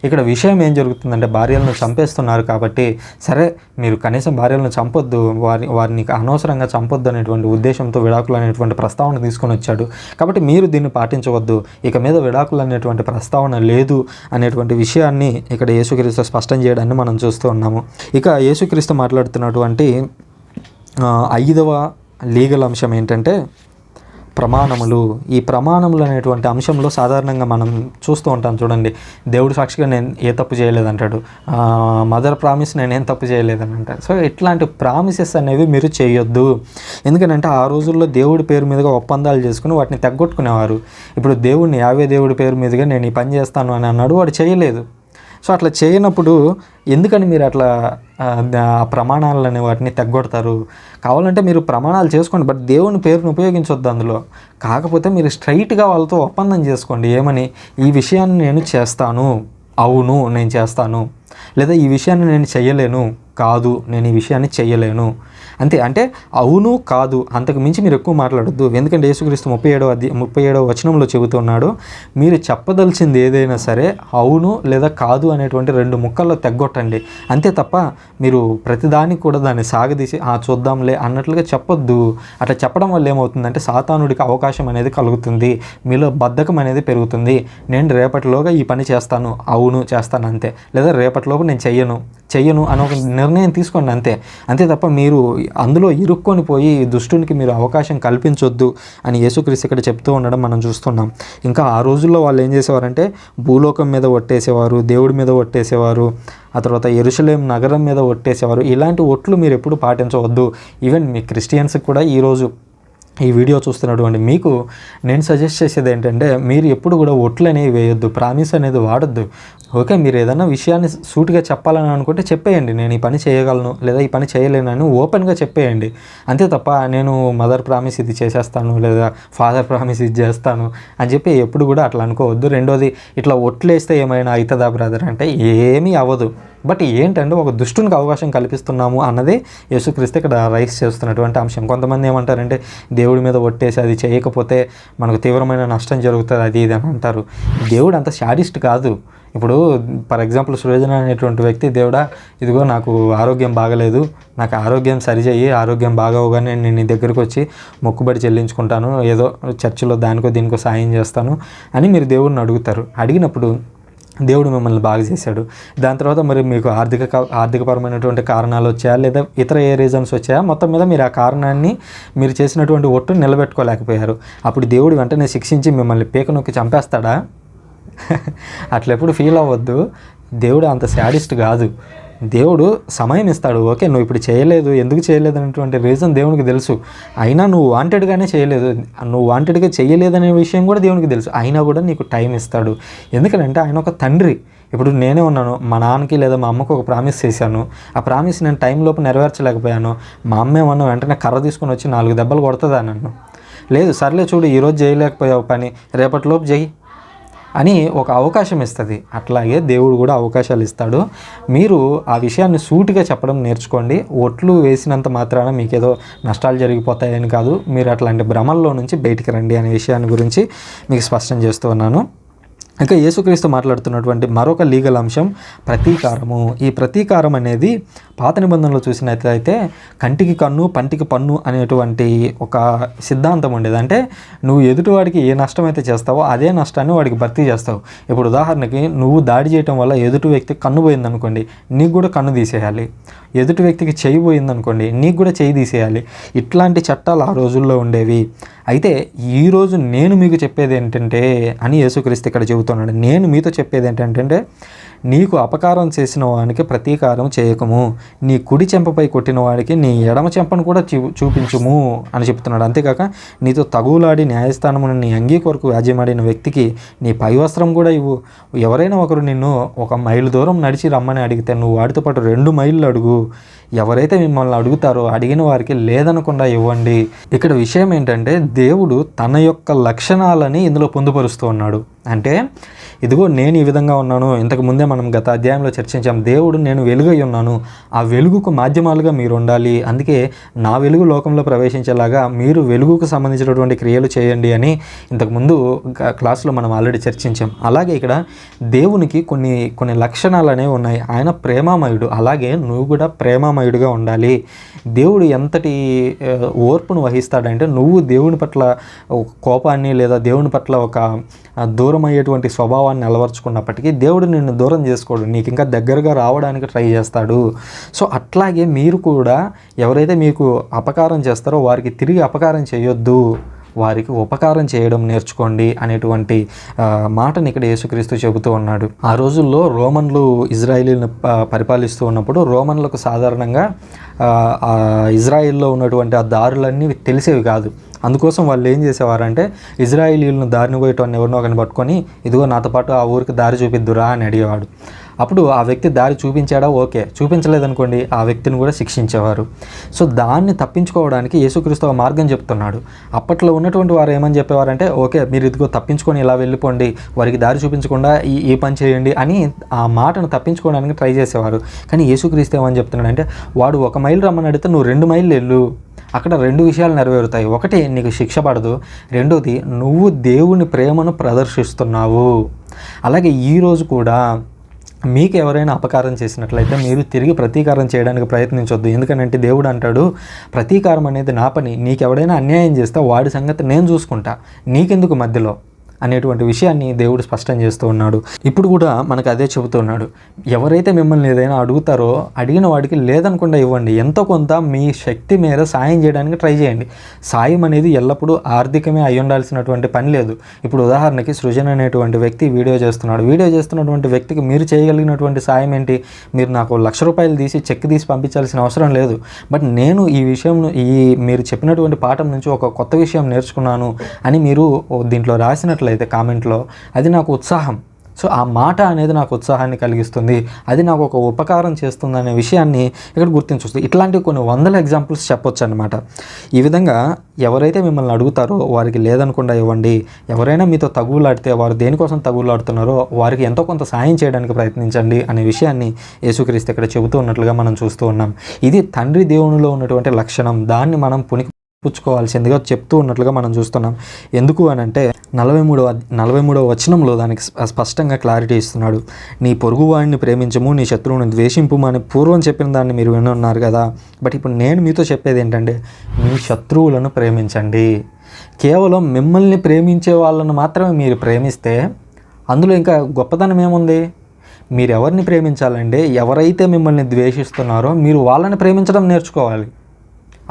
ఇక్కడ విషయం ఏం జరుగుతుందంటే, భార్యలను చంపేస్తున్నారు కాబట్టి సరే మీరు కనీసం భార్యలను చంపొద్దు, వారిని అనవసరంగా చంపొద్దు అనేటువంటి ఉద్దేశంతో విడాకులు అనేటువంటి ప్రస్తావన తీసుకొని వచ్చాడు. కాబట్టి మీరు దీన్ని పాటించవద్దు, ఇక మీద విడాకులు అనేటువంటి ప్రస్తావన లేదు అనేటువంటి విషయాన్ని ఇక్కడ యేసుక్రీస్తు స్పష్టం చేయడాన్ని మనం చూస్తూ ఉన్నాము. ఇక యేసుక్రీస్తు మాట్లాడుతున్నటువంటి 5వ లీగల్ అంశం ఏంటంటే ప్రమాణములు. ఈ ప్రమాణములు అనేటువంటి అంశంలో సాధారణంగా మనం చూస్తూ ఉంటాం. చూడండి, దేవుడు సాక్షిగా నేను ఏ తప్పు చేయలేదంటాడు, మదర్ ప్రామిస్ నేనేం తప్పు చేయలేదని అంటాడు. సో ఇట్లాంటి ప్రామిసెస్ అనేవి మీరు చేయొద్దు. ఎందుకంటే ఆ రోజుల్లో దేవుడి పేరు మీదుగా ఒప్పందాలు చేసుకుని వాటిని తెగొట్టుకునేవారు. ఇప్పుడు దేవుడిని యావే దేవుడి పేరు మీదుగా నేను ఈ పని చేస్తాను అని అన్నాడు, వాడు చేయలేదు. సో అట్లా చేయనప్పుడు ఎందుకని మీరు అట్లా ఆ ప్రమాణాలని వాటిని తెగొడతారు? కావాలంటే మీరు ప్రమాణాలు చేసుకోండి, బట్ దేవుని పేరును ఉపయోగించొద్దు అందులో. కాకపోతే మీరు స్ట్రైట్గా వాళ్ళతో ఒప్పందం చేసుకోండి. ఏమని? ఈ విషయాన్ని నేను చేస్తాను, అవును నేను చేస్తాను, లేదా ఈ విషయాన్ని నేను చెయ్యలేను, కాదు నేను ఈ విషయాన్ని చెయ్యలేను, అంతే. అంటే అవును కాదు, అంతకు మించి మీరు ఎక్కువ మాట్లాడొద్దు. ఎందుకంటే యేసుక్రీస్తు 37వ వచనంలో చెబుతున్నాడు, మీరు చెప్పదలిచింది ఏదైనా సరే అవును లేదా కాదు అనేటువంటి 2 ముక్కల్లో తెగ్గొట్టండి, అంతే తప్ప మీరు ప్రతిదానికి కూడా దాన్ని సాగదీసి చూద్దాంలే అన్నట్లుగా చెప్పొద్దు. అట్లా చెప్పడం వల్ల ఏమవుతుందంటే సాతానుడికి అవకాశం అనేది కలుగుతుంది, మీలో బద్ధకం అనేది పెరుగుతుంది. నేను రేపటిలోగా ఈ పని చేస్తాను, అవును చేస్తాను అంతే, లేదా రేపటిలోపు నేను చెయ్యను అని ఒక నిర్ణయం తీసుకోండి, అంతే తప్ప మీరు అందులో ఇరుక్కొని పోయి దుష్టునికి మీరు అవకాశం కల్పించొద్దు అని యేసుక్రీస్తు ఇక్కడ చెప్తూ ఉండడం మనం చూస్తున్నాం. ఇంకా ఆ రోజుల్లో వాళ్ళు ఏం చేసేవారంటే భూలోకం మీద ఒట్టేసేవారు, దేవుడి మీద ఒట్టేసేవారు, ఆ తర్వాత యెరూషలేం నగరం మీద ఒట్టేసేవారు. ఇలాంటి ఒట్లు మీరు ఎప్పుడు పాటించవద్దు. ఈవెన్ మీ క్రిస్టియన్స్కి కూడా ఈరోజు ఈ వీడియో చూస్తున్నటువంటి మీకు నేను సజెస్ట్ చేసేది ఏంటంటే, మీరు ఎప్పుడు కూడా ఒట్లు అనేవి వేయొద్దు, ప్రామిస్ అనేది వాడొద్దు. ఓకే, మీరు ఏదైనా విషయాన్ని సూటిగా చెప్పాలని అనుకుంటే చెప్పేయండి, నేను ఈ పని చేయగలను లేదా ఈ పని చేయలేనని ఓపెన్గా చెప్పేయండి. అంతే తప్ప నేను మదర్ ప్రామిస్ ఇది చేసేస్తాను లేదా ఫాదర్ ప్రామిస్ ఇది చేస్తాను అని చెప్పి ఎప్పుడు కూడా అట్లా అనుకోవద్దు. రెండోది, ఇట్లా ఒట్లేస్తే ఏమైనా అవుతుందా బ్రదర్ అంటే ఏమీ అవ్వదు. బట్ ఏంటంటే ఒక దుష్టునికి అవకాశం కల్పిస్తున్నాము అన్నదే యేసుక్రీస్తు ఇక్కడ రైస్ చేస్తున్నటువంటి అంశం. కొంతమంది ఏమంటారంటే, దేవుడి మీద ఒట్టేసి అది చేయకపోతే మనకు తీవ్రమైన నష్టం జరుగుతుంది అది ఇది అని అంటారు. దేవుడు అంత శాడిస్ట్ కాదు. ఇప్పుడు ఫర్ ఎగ్జాంపుల్ సృజన అనేటువంటి వ్యక్తి, దేవుడా ఇదిగో నాకు ఆరోగ్యం బాగలేదు, నాకు ఆరోగ్యం సరిచేయి, ఆరోగ్యం బాగోగానే నేను నీ దగ్గరకు వచ్చి మొక్కుబడి చెల్లించుకుంటాను, ఏదో చర్చిలో దానికో దీనికో సాయం చేస్తాను అని మీరు దేవుడిని అడుగుతారు. అడిగినప్పుడు దేవుడు మిమ్మల్ని బాగా చేశాడు. దాని తర్వాత మరి మీకు ఆర్థికపరమైనటువంటి కారణాలు వచ్చాయా లేదా ఇతర ఏ రీజన్స్ వచ్చాయా, మొత్తం మీద మీరు ఆ కారణాన్ని మీరు చేసినటువంటి ఒట్టు నిలబెట్టుకోలేకపోయారు. అప్పుడు దేవుడు వెంటనే శిక్షించి మిమ్మల్ని పీక నొక్కి చంపేస్తాడా? అట్లా ఎప్పుడు ఫీల్ అవ్వద్దు. దేవుడు అంత శాడిస్ట్ కాదు. దేవుడు సమయం ఇస్తాడు. ఓకే, నువ్వు ఇప్పుడు చేయలేదు, ఎందుకు చేయలేదు అనేటువంటి రీజన్ దేవునికి తెలుసు. అయినా నువ్వు వాంటెడ్గానే చేయలేదు, నువ్వు వాంటెడ్గా చేయలేదనే విషయం కూడా దేవునికి తెలుసు. అయినా కూడా నీకు టైం ఇస్తాడు. ఎందుకంటే ఆయన ఒక తండ్రి. ఇప్పుడు నేనే ఉన్నాను, మా నాన్నకి లేదా మా అమ్మకు ఒక ప్రామిస్ చేశాను, ఆ ప్రామిస్ నేను టైంలోపు నెరవేర్చలేకపోయాను. మా అమ్మ ఏమన్నా వెంటనే కర్ర తీసుకుని వచ్చి 4 దెబ్బలు కొడుతుందా నన్ను? లేదు, సర్లే చూడు ఈరోజు చేయలేకపోయావు పని, రేపటిలోపు చెయ్యి అని ఒక అవకాశం ఇస్తుంది. అట్లాగే దేవుడు కూడా అవకాశాలు ఇస్తాడు. మీరు ఆ విషయాన్ని సూటిగా చెప్పడం నేర్చుకోండి. ఒట్లు వేసినంత మాత్రాన మీకేదో నష్టాలు జరిగిపోతాయని కాదు, మీరు అట్లాంటి భ్రమల్లో నుంచి బయటికి రండి అనే విషయాన్ని గురించి మీకు స్పష్టం చేస్తూ ఉన్నాను. ఇంకా యేసుక్రీస్తు మాట్లాడుతున్నటువంటి మరొక లీగల్ అంశం ప్రతీకారము. ఈ ప్రతీకారం అనేది పాత నిబంధనలో చూసినట్లయితే కంటికి కన్ను పంటికి పన్ను అనేటువంటి ఒక సిద్ధాంతం ఉండేది. అంటే నువ్వు ఎదుటివాడికి ఏ నష్టం అయితే చేస్తావో అదే నష్టాన్ని వాడికి భర్తీ చేస్తావు. ఇప్పుడు ఉదాహరణకి నువ్వు దాడి చేయటం వల్ల ఎదుటి వ్యక్తికి కన్ను పోయిందనుకోండి, నీకు కూడా కన్ను తీసేయాలి. ఎదుటి వ్యక్తికి చెయ్యి పోయిందనుకోండి, నీకు కూడా చెయ్యి తీసేయాలి. ఇట్లాంటి చట్టాలు ఆ రోజుల్లో ఉండేవి. అయితే ఈరోజు నేను మీకు చెప్పేది ఏంటంటే అని యేసుక్రీస్తు ఇక్కడ చెబుతున్నాడు. నేను మీతో చెప్పేది ఏంటంటే, నీకు అపకారం చేసిన వానికి ప్రతీకారం చేయకము, నీ కుడి చెంపపై కొట్టిన వాడికి నీ ఎడమ చెంపను కూడా చూపించుము అని చెప్తున్నాడు. అంతేకాక నీతో తగులాడి న్యాయస్థానమును నీ అంగీ కొరకు వ్యాజ్యమాడిన వ్యక్తికి నీ పై వస్త్రం కూడా ఇవ్వు. ఎవరైనా ఒకరు నిన్ను 1 మైలు దూరం నడిచి రమ్మని అడిగితే నువ్వు వాడితో పాటు 2 మైళ్ళు అడుగు. ఎవరైతే మిమ్మల్ని అడుగుతారో అడిగిన వారికి లేదనకుండా ఇవ్వండి. ఇక్కడ విషయం ఏంటంటే, దేవుడు తన యొక్క లక్షణాలని ఇందులో పొందుపరుస్తూ ఉన్నాడు. అంటే ఇదిగో నేను ఈ విధంగా ఉన్నాను. ఇంతకు ముందే మనం గత అధ్యాయంలో చర్చించాం. దేవుడు నేను వెలుగై ఉన్నాను, ఆ వెలుగుకు మాధ్యమాలుగా మీరు ఉండాలి, అందుకే నా వెలుగు లోకంలో ప్రవేశించేలాగా మీరు వెలుగుకు సంబంధించినటువంటి క్రియలు చేయండి అని ఇంతకుముందు క్లాసులో మనం ఆల్రెడీ చర్చించాం. అలాగే ఇక్కడ దేవునికి కొన్ని లక్షణాలు అనేవి ఉన్నాయి. ఆయన ప్రేమామయుడు, అలాగే నువ్వు కూడా ప్రేమామయుడిగా ఉండాలి. దేవుడు ఎంతటి ఓర్పును వహిస్తాడంటే, నువ్వు దేవుని పట్ల కోపాన్ని లేదా దేవుని పట్ల ఒక దూరం అయ్యేటువంటి స్వభావాన్ని అలవర్చుకున్నప్పటికీ దేవుడు నిన్ను దూరం చేసుకోడు, నీకు ఇంకా దగ్గరగా రావడానికి ట్రై చేస్తాడు. సో అట్లాగే మీరు కూడా ఎవరైతే మీకు అపకారం చేస్తారో వారికి తిరిగి అపకారం చేయొద్దు, వారికి ఉపకారం చేయడం నేర్చుకోండి అనేటువంటి మాటని ఇక్కడ యేసుక్రీస్తు చెబుతూ ఉన్నాడు. ఆ రోజుల్లో రోమన్లు ఇజ్రాయిలీని పరిపాలిస్తూ ఉన్నప్పుడు రోమన్లకు సాధారణంగా ఇజ్రాయిల్లో ఉన్నటువంటి ఆ దారులన్నీ తెలిసేవి కాదు. అందుకోసం వాళ్ళు ఏం చేసేవారంటే, ఇజ్రాయిలీలను దారిని పోయేటోని ఎవరినో ఒకరిని పట్టుకొని ఇదిగో నాతో పాటు ఆ ఊరికి దారి చూపిద్దురా అని అడిగేవాడు. అప్పుడు ఆ వ్యక్తి దారి చూపించాడా, ఓకే, చూపించలేదనుకోండి ఆ వ్యక్తిని కూడా శిక్షించేవారు. సో దాన్ని తప్పించుకోవడానికి యేసుక్రీస్తు ఒక మార్గం చెప్తున్నాడు. అప్పట్లో ఉన్నటువంటి వారు ఏమని చెప్పేవారంటే, ఓకే మీరు ఇదిగో తప్పించుకొని ఇలా వెళ్ళిపోండి, వారికి దారి చూపించకుండా ఈ పని చేయండి అని ఆ మాటను తప్పించుకోవడానికి ట్రై చేసేవారు. కానీ యేసుక్రీస్తు ఏమని చెప్తున్నాడంటే, వాడు 1 మైలు రమ్మని అడిగితే నువ్వు 2 మైళ్ళు వెళ్ళు, అక్కడ 2 విషయాలు నెరవేరుతాయి. ఒకటి, నీకు శిక్ష పడదు. రెండోది, నువ్వు దేవుని ప్రేమను ప్రదర్శిస్తున్నావు. అలాగే ఈరోజు కూడా మీకు ఎవరైనా అపకారం చేసినట్లయితే మీరు తిరిగి ప్రతీకారం చేయడానికి ప్రయత్నించొద్దు. ఎందుకంటే దేవుడు అంటాడు, ప్రతీకారం అనేది నా పని, నీకు ఎవడైనా అన్యాయం చేస్తే వాడి సంగతి నేను చూసుకుంటా, నీకెందుకు మధ్యలో అనేటువంటి విషయాన్ని దేవుడు స్పష్టం చేస్తూ ఉన్నాడు. ఇప్పుడు కూడా మనకు అదే చెబుతున్నాడు. ఎవరైతే మిమ్మల్ని ఏదైనా అడుగుతారో అడిగిన వాడికి లేదనకుండా ఇవ్వండి. ఎంతో కొంత మీ శక్తి మేర సాయం చేయడానికి ట్రై చేయండి. సాయం అనేది ఎల్లప్పుడూ ఆర్థికమే అయి ఉండాల్సినటువంటి పని లేదు. ఇప్పుడు ఉదాహరణకి సృజన్ అనేటువంటి వ్యక్తి వీడియో చేస్తున్నటువంటి వ్యక్తికి మీరు చేయగలిగినటువంటి సాయం ఏంటి? మీరు నాకు ₹1,00,000 తీసి చెక్ తీసి పంపించాల్సిన అవసరం లేదు. బట్ నేను ఈ విషయం మీరు చెప్పినటువంటి పాఠం నుంచి ఒక కొత్త విషయం నేర్చుకున్నాను అని మీరు దీంట్లో రాసినట్లయితే కామెంట్లో, అది నాకు ఉత్సాహం. సో ఆ మాట అనేది నాకు ఉత్సాహాన్ని కలిగిస్తుంది, అది నాకు ఒక ఉపకారం చేస్తుంది అనే విషయాన్ని ఇక్కడ గుర్తించవచ్చు. ఇట్లాంటివి కొన్ని వందల ఎగ్జాంపుల్స్ చెప్పొచ్చు అనమాట. ఈ విధంగా ఎవరైతే మిమ్మల్ని అడుగుతారో వారికి లేదనకుండా ఇవ్వండి. ఎవరైనా మీతో తగువులాడితే వారు దేనికోసం తగువులాడుతున్నారో వారికి ఎంతో కొంత సాయం చేయడానికి ప్రయత్నించండి అనే విషయాన్ని యేసుక్రీస్తు ఇక్కడ చెబుతూ ఉన్నట్లుగా మనం చూస్తూ ఉన్నాం. ఇది తండ్రి దేవునిలో ఉన్నటువంటి లక్షణం. దాన్ని మనం పుచ్చుకోవాల్సిందిగా చెప్తూ ఉన్నట్లుగా మనం చూస్తున్నాం. ఎందుకు అని అంటే 43వ వచనంలో దానికి స్పష్టంగా క్లారిటీ ఇస్తున్నాడు. నీ పొరుగువాడిని ప్రేమించము, నీ శత్రువుని ద్వేషింపుము అని పూర్వం చెప్పిన దాన్ని మీరు వినున్నారు కదా. బట్ ఇప్పుడు నేను మీతో చెప్పేది ఏంటంటే, మీ శత్రువులను ప్రేమించండి. కేవలం మిమ్మల్ని ప్రేమించే వాళ్ళను మాత్రమే మీరు ప్రేమిస్తే అందులో ఇంకా గొప్పదనం ఏముంది? మీరు ఎవరిని ప్రేమించాలంటే, ఎవరైతే మిమ్మల్ని ద్వేషిస్తున్నారో మీరు వాళ్ళని ప్రేమించడం నేర్చుకోవాలి.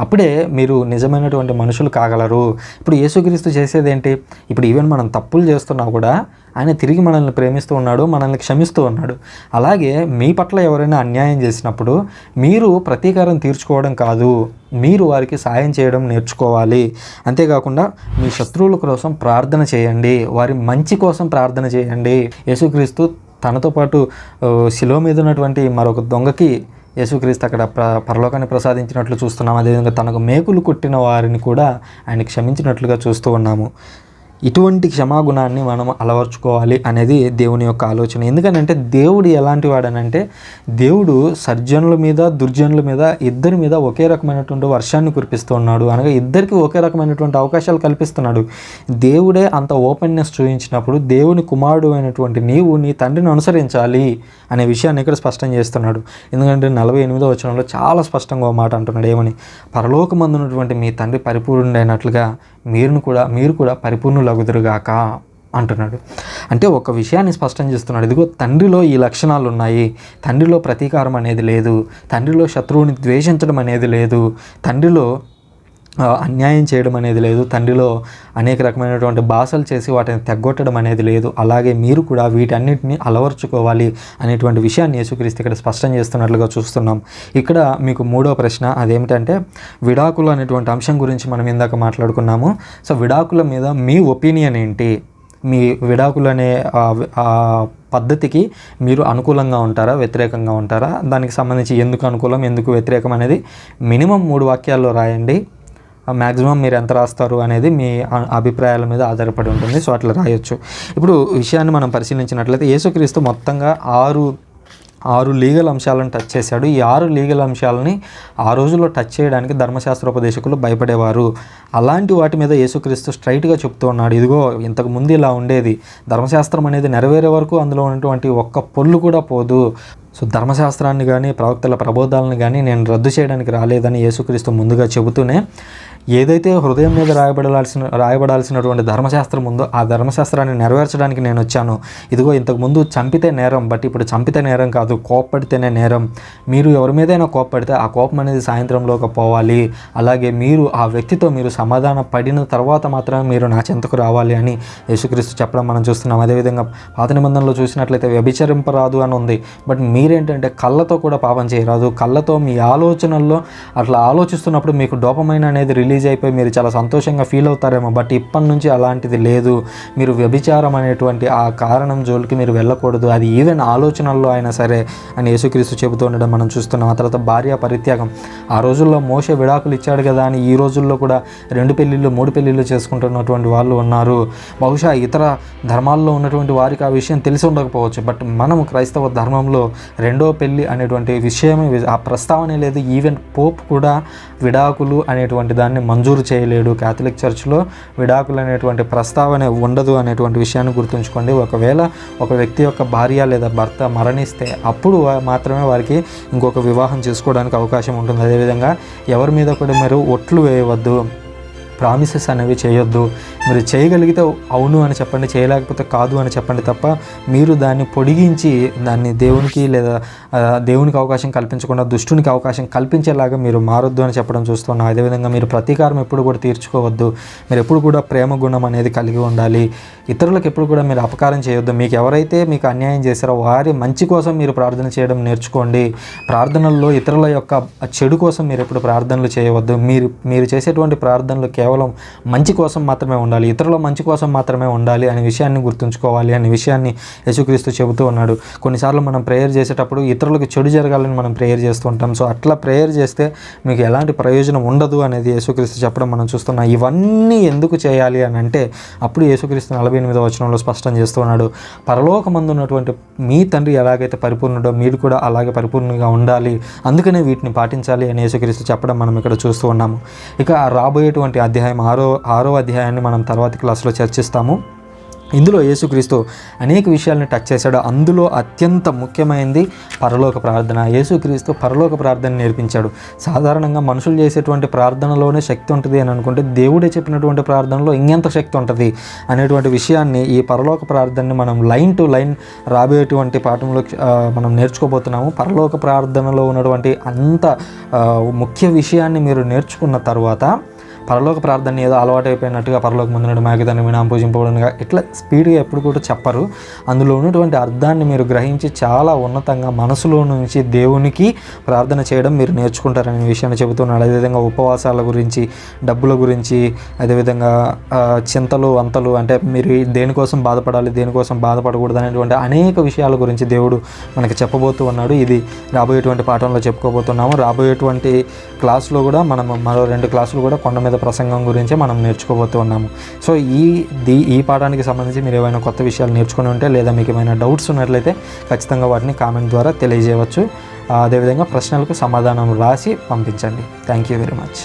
అప్పుడే మీరు నిజమైనటువంటి మనుషులు కాగలరు. ఇప్పుడు యేసుక్రీస్తు చేసేది ఏంటి? ఇప్పుడు ఈవెన్ మనం తప్పులు చేస్తున్నా కూడా ఆయన తిరిగి మనల్ని ప్రేమిస్తూ ఉన్నాడు, మనల్ని క్షమిస్తూ ఉన్నాడు. అలాగే మీ పట్ల ఎవరైనా అన్యాయం చేసినప్పుడు మీరు ప్రతీకారం తీర్చుకోవడం కాదు, మీరు వారికి సాయం చేయడం నేర్చుకోవాలి. అంతేకాకుండా మీ శత్రువుల కోసం ప్రార్థన చేయండి, వారి మంచి కోసం ప్రార్థన చేయండి. యేసుక్రీస్తు తనతో పాటు శిలువ మీద ఉన్నటువంటి మరొక దొంగకి యేసుక్రీస్తు అక్కడ పరలోకాన్ని ప్రసాదించినట్లు చూస్తున్నాము. అదేవిధంగా తనకు మేకులు కొట్టిన వారిని కూడా ఆయన క్షమించినట్లుగా చూస్తూ ఉన్నాము. ఇటువంటి క్షమాగుణాన్ని మనం అలవర్చుకోవాలి అనేది దేవుని యొక్క ఆలోచన. ఎందుకంటే దేవుడు ఎలాంటి వాడనంటే, దేవుడు సజ్జనుల మీద దుర్జనుల మీద ఇద్దరి మీద ఒకే రకమైనటువంటి వర్షాన్ని కురిపిస్తూ ఉన్నాడు. అనగా ఇద్దరికి ఒకే రకమైనటువంటి అవకాశాలు కల్పిస్తున్నాడు. దేవుడే అంత ఓపెన్నెస్ చూపించినప్పుడు దేవుని కుమారుడు అయినటువంటి నీవు నీ తండ్రిని అనుసరించాలి అనే విషయాన్ని ఇక్కడ స్పష్టం చేస్తున్నాడు. ఎందుకంటే 48వ వచనంలో చాలా స్పష్టంగా ఒక మాట అంటున్నాడు. ఏమని? పరలోకమందున్నటువంటి మీ తండ్రి పరిపూర్ణుడైనట్లుగా మీరు కూడా పరిపూర్ణులగుదురుగాక అంటున్నాడు. అంటే ఒక విషయాన్ని స్పష్టం చేస్తున్నాడు. ఇదిగో తండ్రిలో ఈ లక్షణాలు ఉన్నాయి. తండ్రిలో ప్రతీకారం అనేది లేదు, తండ్రిలో శత్రువుని ద్వేషించడం అనేది లేదు, తండ్రిలో అన్యాయం చేయడం అనేది లేదు, తండ్రిలో అనేక రకమైనటువంటి భాషలు చేసి వాటిని తెగ్గొట్టడం అనేది లేదు. అలాగే మీరు కూడా వీటన్నిటిని అలవర్చుకోవాలి అనేటువంటి విషయాన్ని యేసుక్రీస్తు ఇక్కడ స్పష్టం చేస్తున్నట్లుగా చూస్తున్నాం. ఇక్కడ మీకు మూడో ప్రశ్న, అదేమిటంటే విడాకులు అనేటువంటి అంశం గురించి మనం ఇందాక మాట్లాడుకున్నాము. సో విడాకుల మీద మీ ఒపీనియన్ ఏంటి? మీ విడాకులు అనే పద్ధతికి మీరు అనుకూలంగా ఉంటారా, వ్యతిరేకంగా ఉంటారా? దానికి సంబంధించి ఎందుకు అనుకూలం, ఎందుకు వ్యతిరేకం అనేది మినిమం 3 వాక్యాల్లో రాయండి. మ్యాక్సిమం మీరు ఎంత రాస్తారు అనేది మీ అభిప్రాయాల మీద ఆధారపడి ఉంటుంది. సో అట్లా రాయొచ్చు. ఇప్పుడు విషయాన్ని మనం పరిశీలించినట్లయితే యేసుక్రీస్తు మొత్తంగా 6 లీగల్ అంశాలను టచ్ చేశాడు. ఈ 6 లీగల్ అంశాలని ఆ రోజుల్లో టచ్ చేయడానికి ధర్మశాస్త్రోపదేశకులు భయపడేవారు. అలాంటి వాటి మీద యేసుక్రీస్తు స్ట్రైట్గా చెప్తూ ఉన్నాడు. ఇదిగో ఇంతకు ముందు ఇలా ఉండేది, ధర్మశాస్త్రం అనేది నెరవేరే వరకు అందులో ఉన్నటువంటి ఒక్క పొల్లు కూడా పోదు. సో ధర్మశాస్త్రాన్ని కానీ ప్రవక్తల ప్రబోధాలను కానీ నేను రద్దు చేయడానికి రాలేదని యేసుక్రీస్తు ముందుగా చెబుతూనే, ఏదైతే హృదయం మీద రాయబడాల్సినటువంటి ధర్మశాస్త్రం ఉందో ఆ ధర్మశాస్త్రాన్ని నెరవేర్చడానికి నేను వచ్చాను. ఇదిగో ఇంతకుముందు చంపితే నేరం, బట్ ఇప్పుడు చంపితే నేరం కాదు, కోప్పడితేనే నేరం. మీరు ఎవరి మీదైనా కోప్పడితే ఆ కోపం అనేది సాయంత్రంలోకి పోవాలి. అలాగే మీరు ఆ వ్యక్తితో మీరు సమాధాన పడిన తర్వాత మాత్రమే మీరు నా చెంతకు రావాలి అని యేసుక్రీస్తు చెప్పడం మనం చూస్తున్నాం. అదేవిధంగా పాత నిబంధనలో చూసినట్లయితే వ్యభిచరింపరాదు అని ఉంది. బట్ మీరేంటంటే కళ్ళతో కూడా పాపం చేయరాదు. కళ్ళతో మీ ఆలోచనల్లో అట్లా ఆలోచిస్తున్నప్పుడు మీకు డోపమైన్ అనేది రిలీజ్ అయిపోయి మీరు చాలా సంతోషంగా ఫీల్ అవుతారేమో. బట్ ఇప్పటి నుంచి అలాంటిది లేదు. మీరు వ్యభిచారం అనేటువంటి ఆ కారణం జోలికి మీరు వెళ్ళకూడదు, అది ఈవెన్ ఆలోచనల్లో అయినా సరే అని యేసుక్రీస్తు చెబుతూ ఉండడం మనం చూస్తున్నాం. ఆ తర్వాత భార్య పరిత్యాగం. ఆ రోజుల్లో మోషే విడాకులు ఇచ్చాడు కదా అని ఈ రోజుల్లో కూడా 2 పెళ్ళిళ్ళు 3 పెళ్ళిళ్ళు చేసుకుంటున్నటువంటి వాళ్ళు ఉన్నారు. బహుశా ఇతర ధర్మాల్లో ఉన్నటువంటి వారికి ఆ విషయం తెలిసి ఉండకపోవచ్చు. బట్ మనము క్రైస్తవ ధర్మంలో 2వ పెళ్ళి అనేటువంటి విషయమే, ఆ ప్రస్తావనే లేదు. ఈవెన్ పోప్ కూడా విడాకులు అనేటువంటి దాన్ని మంజూరు చేయలేడు. క్యాథలిక్ చర్చ్లో విడాకులు అనేటువంటి ప్రస్తావన ఉండదు అనేటువంటి విషయాన్ని గుర్తుంచుకోండి. ఒకవేళ ఒక వ్యక్తి యొక్క భార్య లేదా భర్త మరణిస్తే అప్పుడు మాత్రమే వారికి ఇంకొక వివాహం చేసుకోవడానికి అవకాశం ఉంటుంది. అదేవిధంగా ఎవరి మీద కూడా మీరు ఒట్లు వేయవద్దు. ప్రామిసెస్ అనేవి చేయొద్దు. మీరు చేయగలిగితే అవును అని చెప్పండి, చేయలేకపోతే కాదు అని చెప్పండి తప్ప మీరు దాన్ని పొడిగించి దాన్ని దేవునికి లేదా దేవునికి అవకాశం కల్పించకుండా దుష్టునికి అవకాశం కల్పించేలాగా మీరు మారొద్దు అని చెప్పడం చూస్తున్నాం. అదేవిధంగా మీరు ప్రతీకారం ఎప్పుడు కూడా తీర్చుకోవద్దు. మీరు ఎప్పుడు కూడా ప్రేమ గుణం అనేది కలిగి ఉండాలి. ఇతరులకు ఎప్పుడు కూడా మీరు అపకారం చేయొద్దు. మీకు ఎవరైతే మీకు అన్యాయం చేశారో వారి మంచి కోసం మీరు ప్రార్థన చేయడం నేర్చుకోండి. ప్రార్థనల్లో ఇతరుల యొక్క చెడు కోసం మీరు ఎప్పుడు ప్రార్థనలు చేయవద్దు. మీరు చేసేటువంటి ప్రార్థనలు కేవలం మంచి కోసం మాత్రమే ఉండాలి, ఇతరుల మంచి కోసం మాత్రమే ఉండాలి అనే విషయాన్ని గుర్తుంచుకోవాలి అనే విషయాన్ని యేసుక్రీస్తు చెబుతూ ఉన్నాడు. కొన్నిసార్లు మనం ప్రేయర్ చేసేటప్పుడు ఇతరులకు చెడు జరగాలని మనం ప్రేయర్ చేస్తూ ఉంటాం. సో అట్లా ప్రేయర్ చేస్తే మీకు ఎలాంటి ప్రయోజనం ఉండదు అనేది యేసుక్రీస్తు చెప్పడం మనం చూస్తున్నాం. ఇవన్నీ ఎందుకు చేయాలి అని అంటే అప్పుడు యేసుక్రీస్తు 48వ వచనంలో స్పష్టం చేస్తున్నాడు, పరలోకమందు ఉన్నటువంటి మీ తండ్రి ఎలాగైతే పరిపూర్ణుడో మీరు కూడా అలాగే పరిపూర్ణంగా ఉండాలి, అందుకనే వీటిని పాటించాలి అని యేసుక్రీస్తు చెప్పడం మనం ఇక్కడ చూస్తూ ఉన్నాము. ఇక రాబోయేటువంటి అధ్యాయం 6వ అధ్యాయాన్ని మనం తర్వాతి క్లాస్లో చర్చిస్తాము. ఇందులో యేసుక్రీస్తు అనేక విషయాలను టచ్ చేశాడు. అందులో అత్యంత ముఖ్యమైనది పరలోక ప్రార్థన. యేసుక్రీస్తు పరలోక ప్రార్థన నేర్పించాడు. సాధారణంగా మనుషులు చేసేటువంటి ప్రార్థనలోనే శక్తి ఉంటుంది అని అనుకుంటే దేవుడే చెప్పినటువంటి ప్రార్థనలో ఇంకెంత శక్తి ఉంటుంది అనేటువంటి విషయాన్ని ఈ పరలోక ప్రార్థనని మనం లైన్ టు లైన్ రాబోయేటువంటి పాఠంలో మనం నేర్చుకోబోతున్నాము. పరలోక ప్రార్థనలో ఉన్నటువంటి అంత ముఖ్య విషయాన్ని మీరు నేర్చుకున్న తర్వాత పరలోక ప్రార్థన ఏదో అలవాటైపోయినట్టుగా పరలోక ముందునడు మాకిదాన్ని వినాం పూజింపబడునుగా ఇట్లా స్పీడ్గా ఎప్పుడు కూడా చెప్పరు. అందులో ఉన్నటువంటి అర్థాన్ని మీరు గ్రహించి చాలా ఉన్నతంగా మనసులో నుంచి దేవునికి ప్రార్థన చేయడం మీరు నేర్చుకుంటారనే విషయాన్ని చెబుతున్నాడు. అదేవిధంగా ఉపవాసాల గురించి, డబ్బుల గురించి, అదేవిధంగా చింతలు అంతలు అంటే మీరు దేనికోసం బాధపడాలి, దేనికోసం బాధపడకూడదు అనేటువంటి అనేక విషయాల గురించి దేవుడు మనకి చెప్పబోతూ ఉన్నాడు. ఇది రాబోయేటువంటి పాఠంలో చెప్పుకోబోతున్నాము. రాబోయేటువంటి క్లాసులో కూడా మనం మరో 2 క్లాసులు కూడా కొండ మీద ప్రసంగం గురించి మనం నేర్చుకోబోతూ ఉన్నాము. సో ఈ పాఠానికి సంబంధించి మీరు ఏమైనా కొత్త విషయాలు నేర్చుకుని ఉంటే లేదా మీకు ఏమైనా డౌట్స్ ఉన్నట్లయితే ఖచ్చితంగా వాటిని కామెంట్ ద్వారా తెలియజేయవచ్చు. అదేవిధంగా ప్రశ్నలకు సమాధానం రాసి పంపించండి. Thank you very much.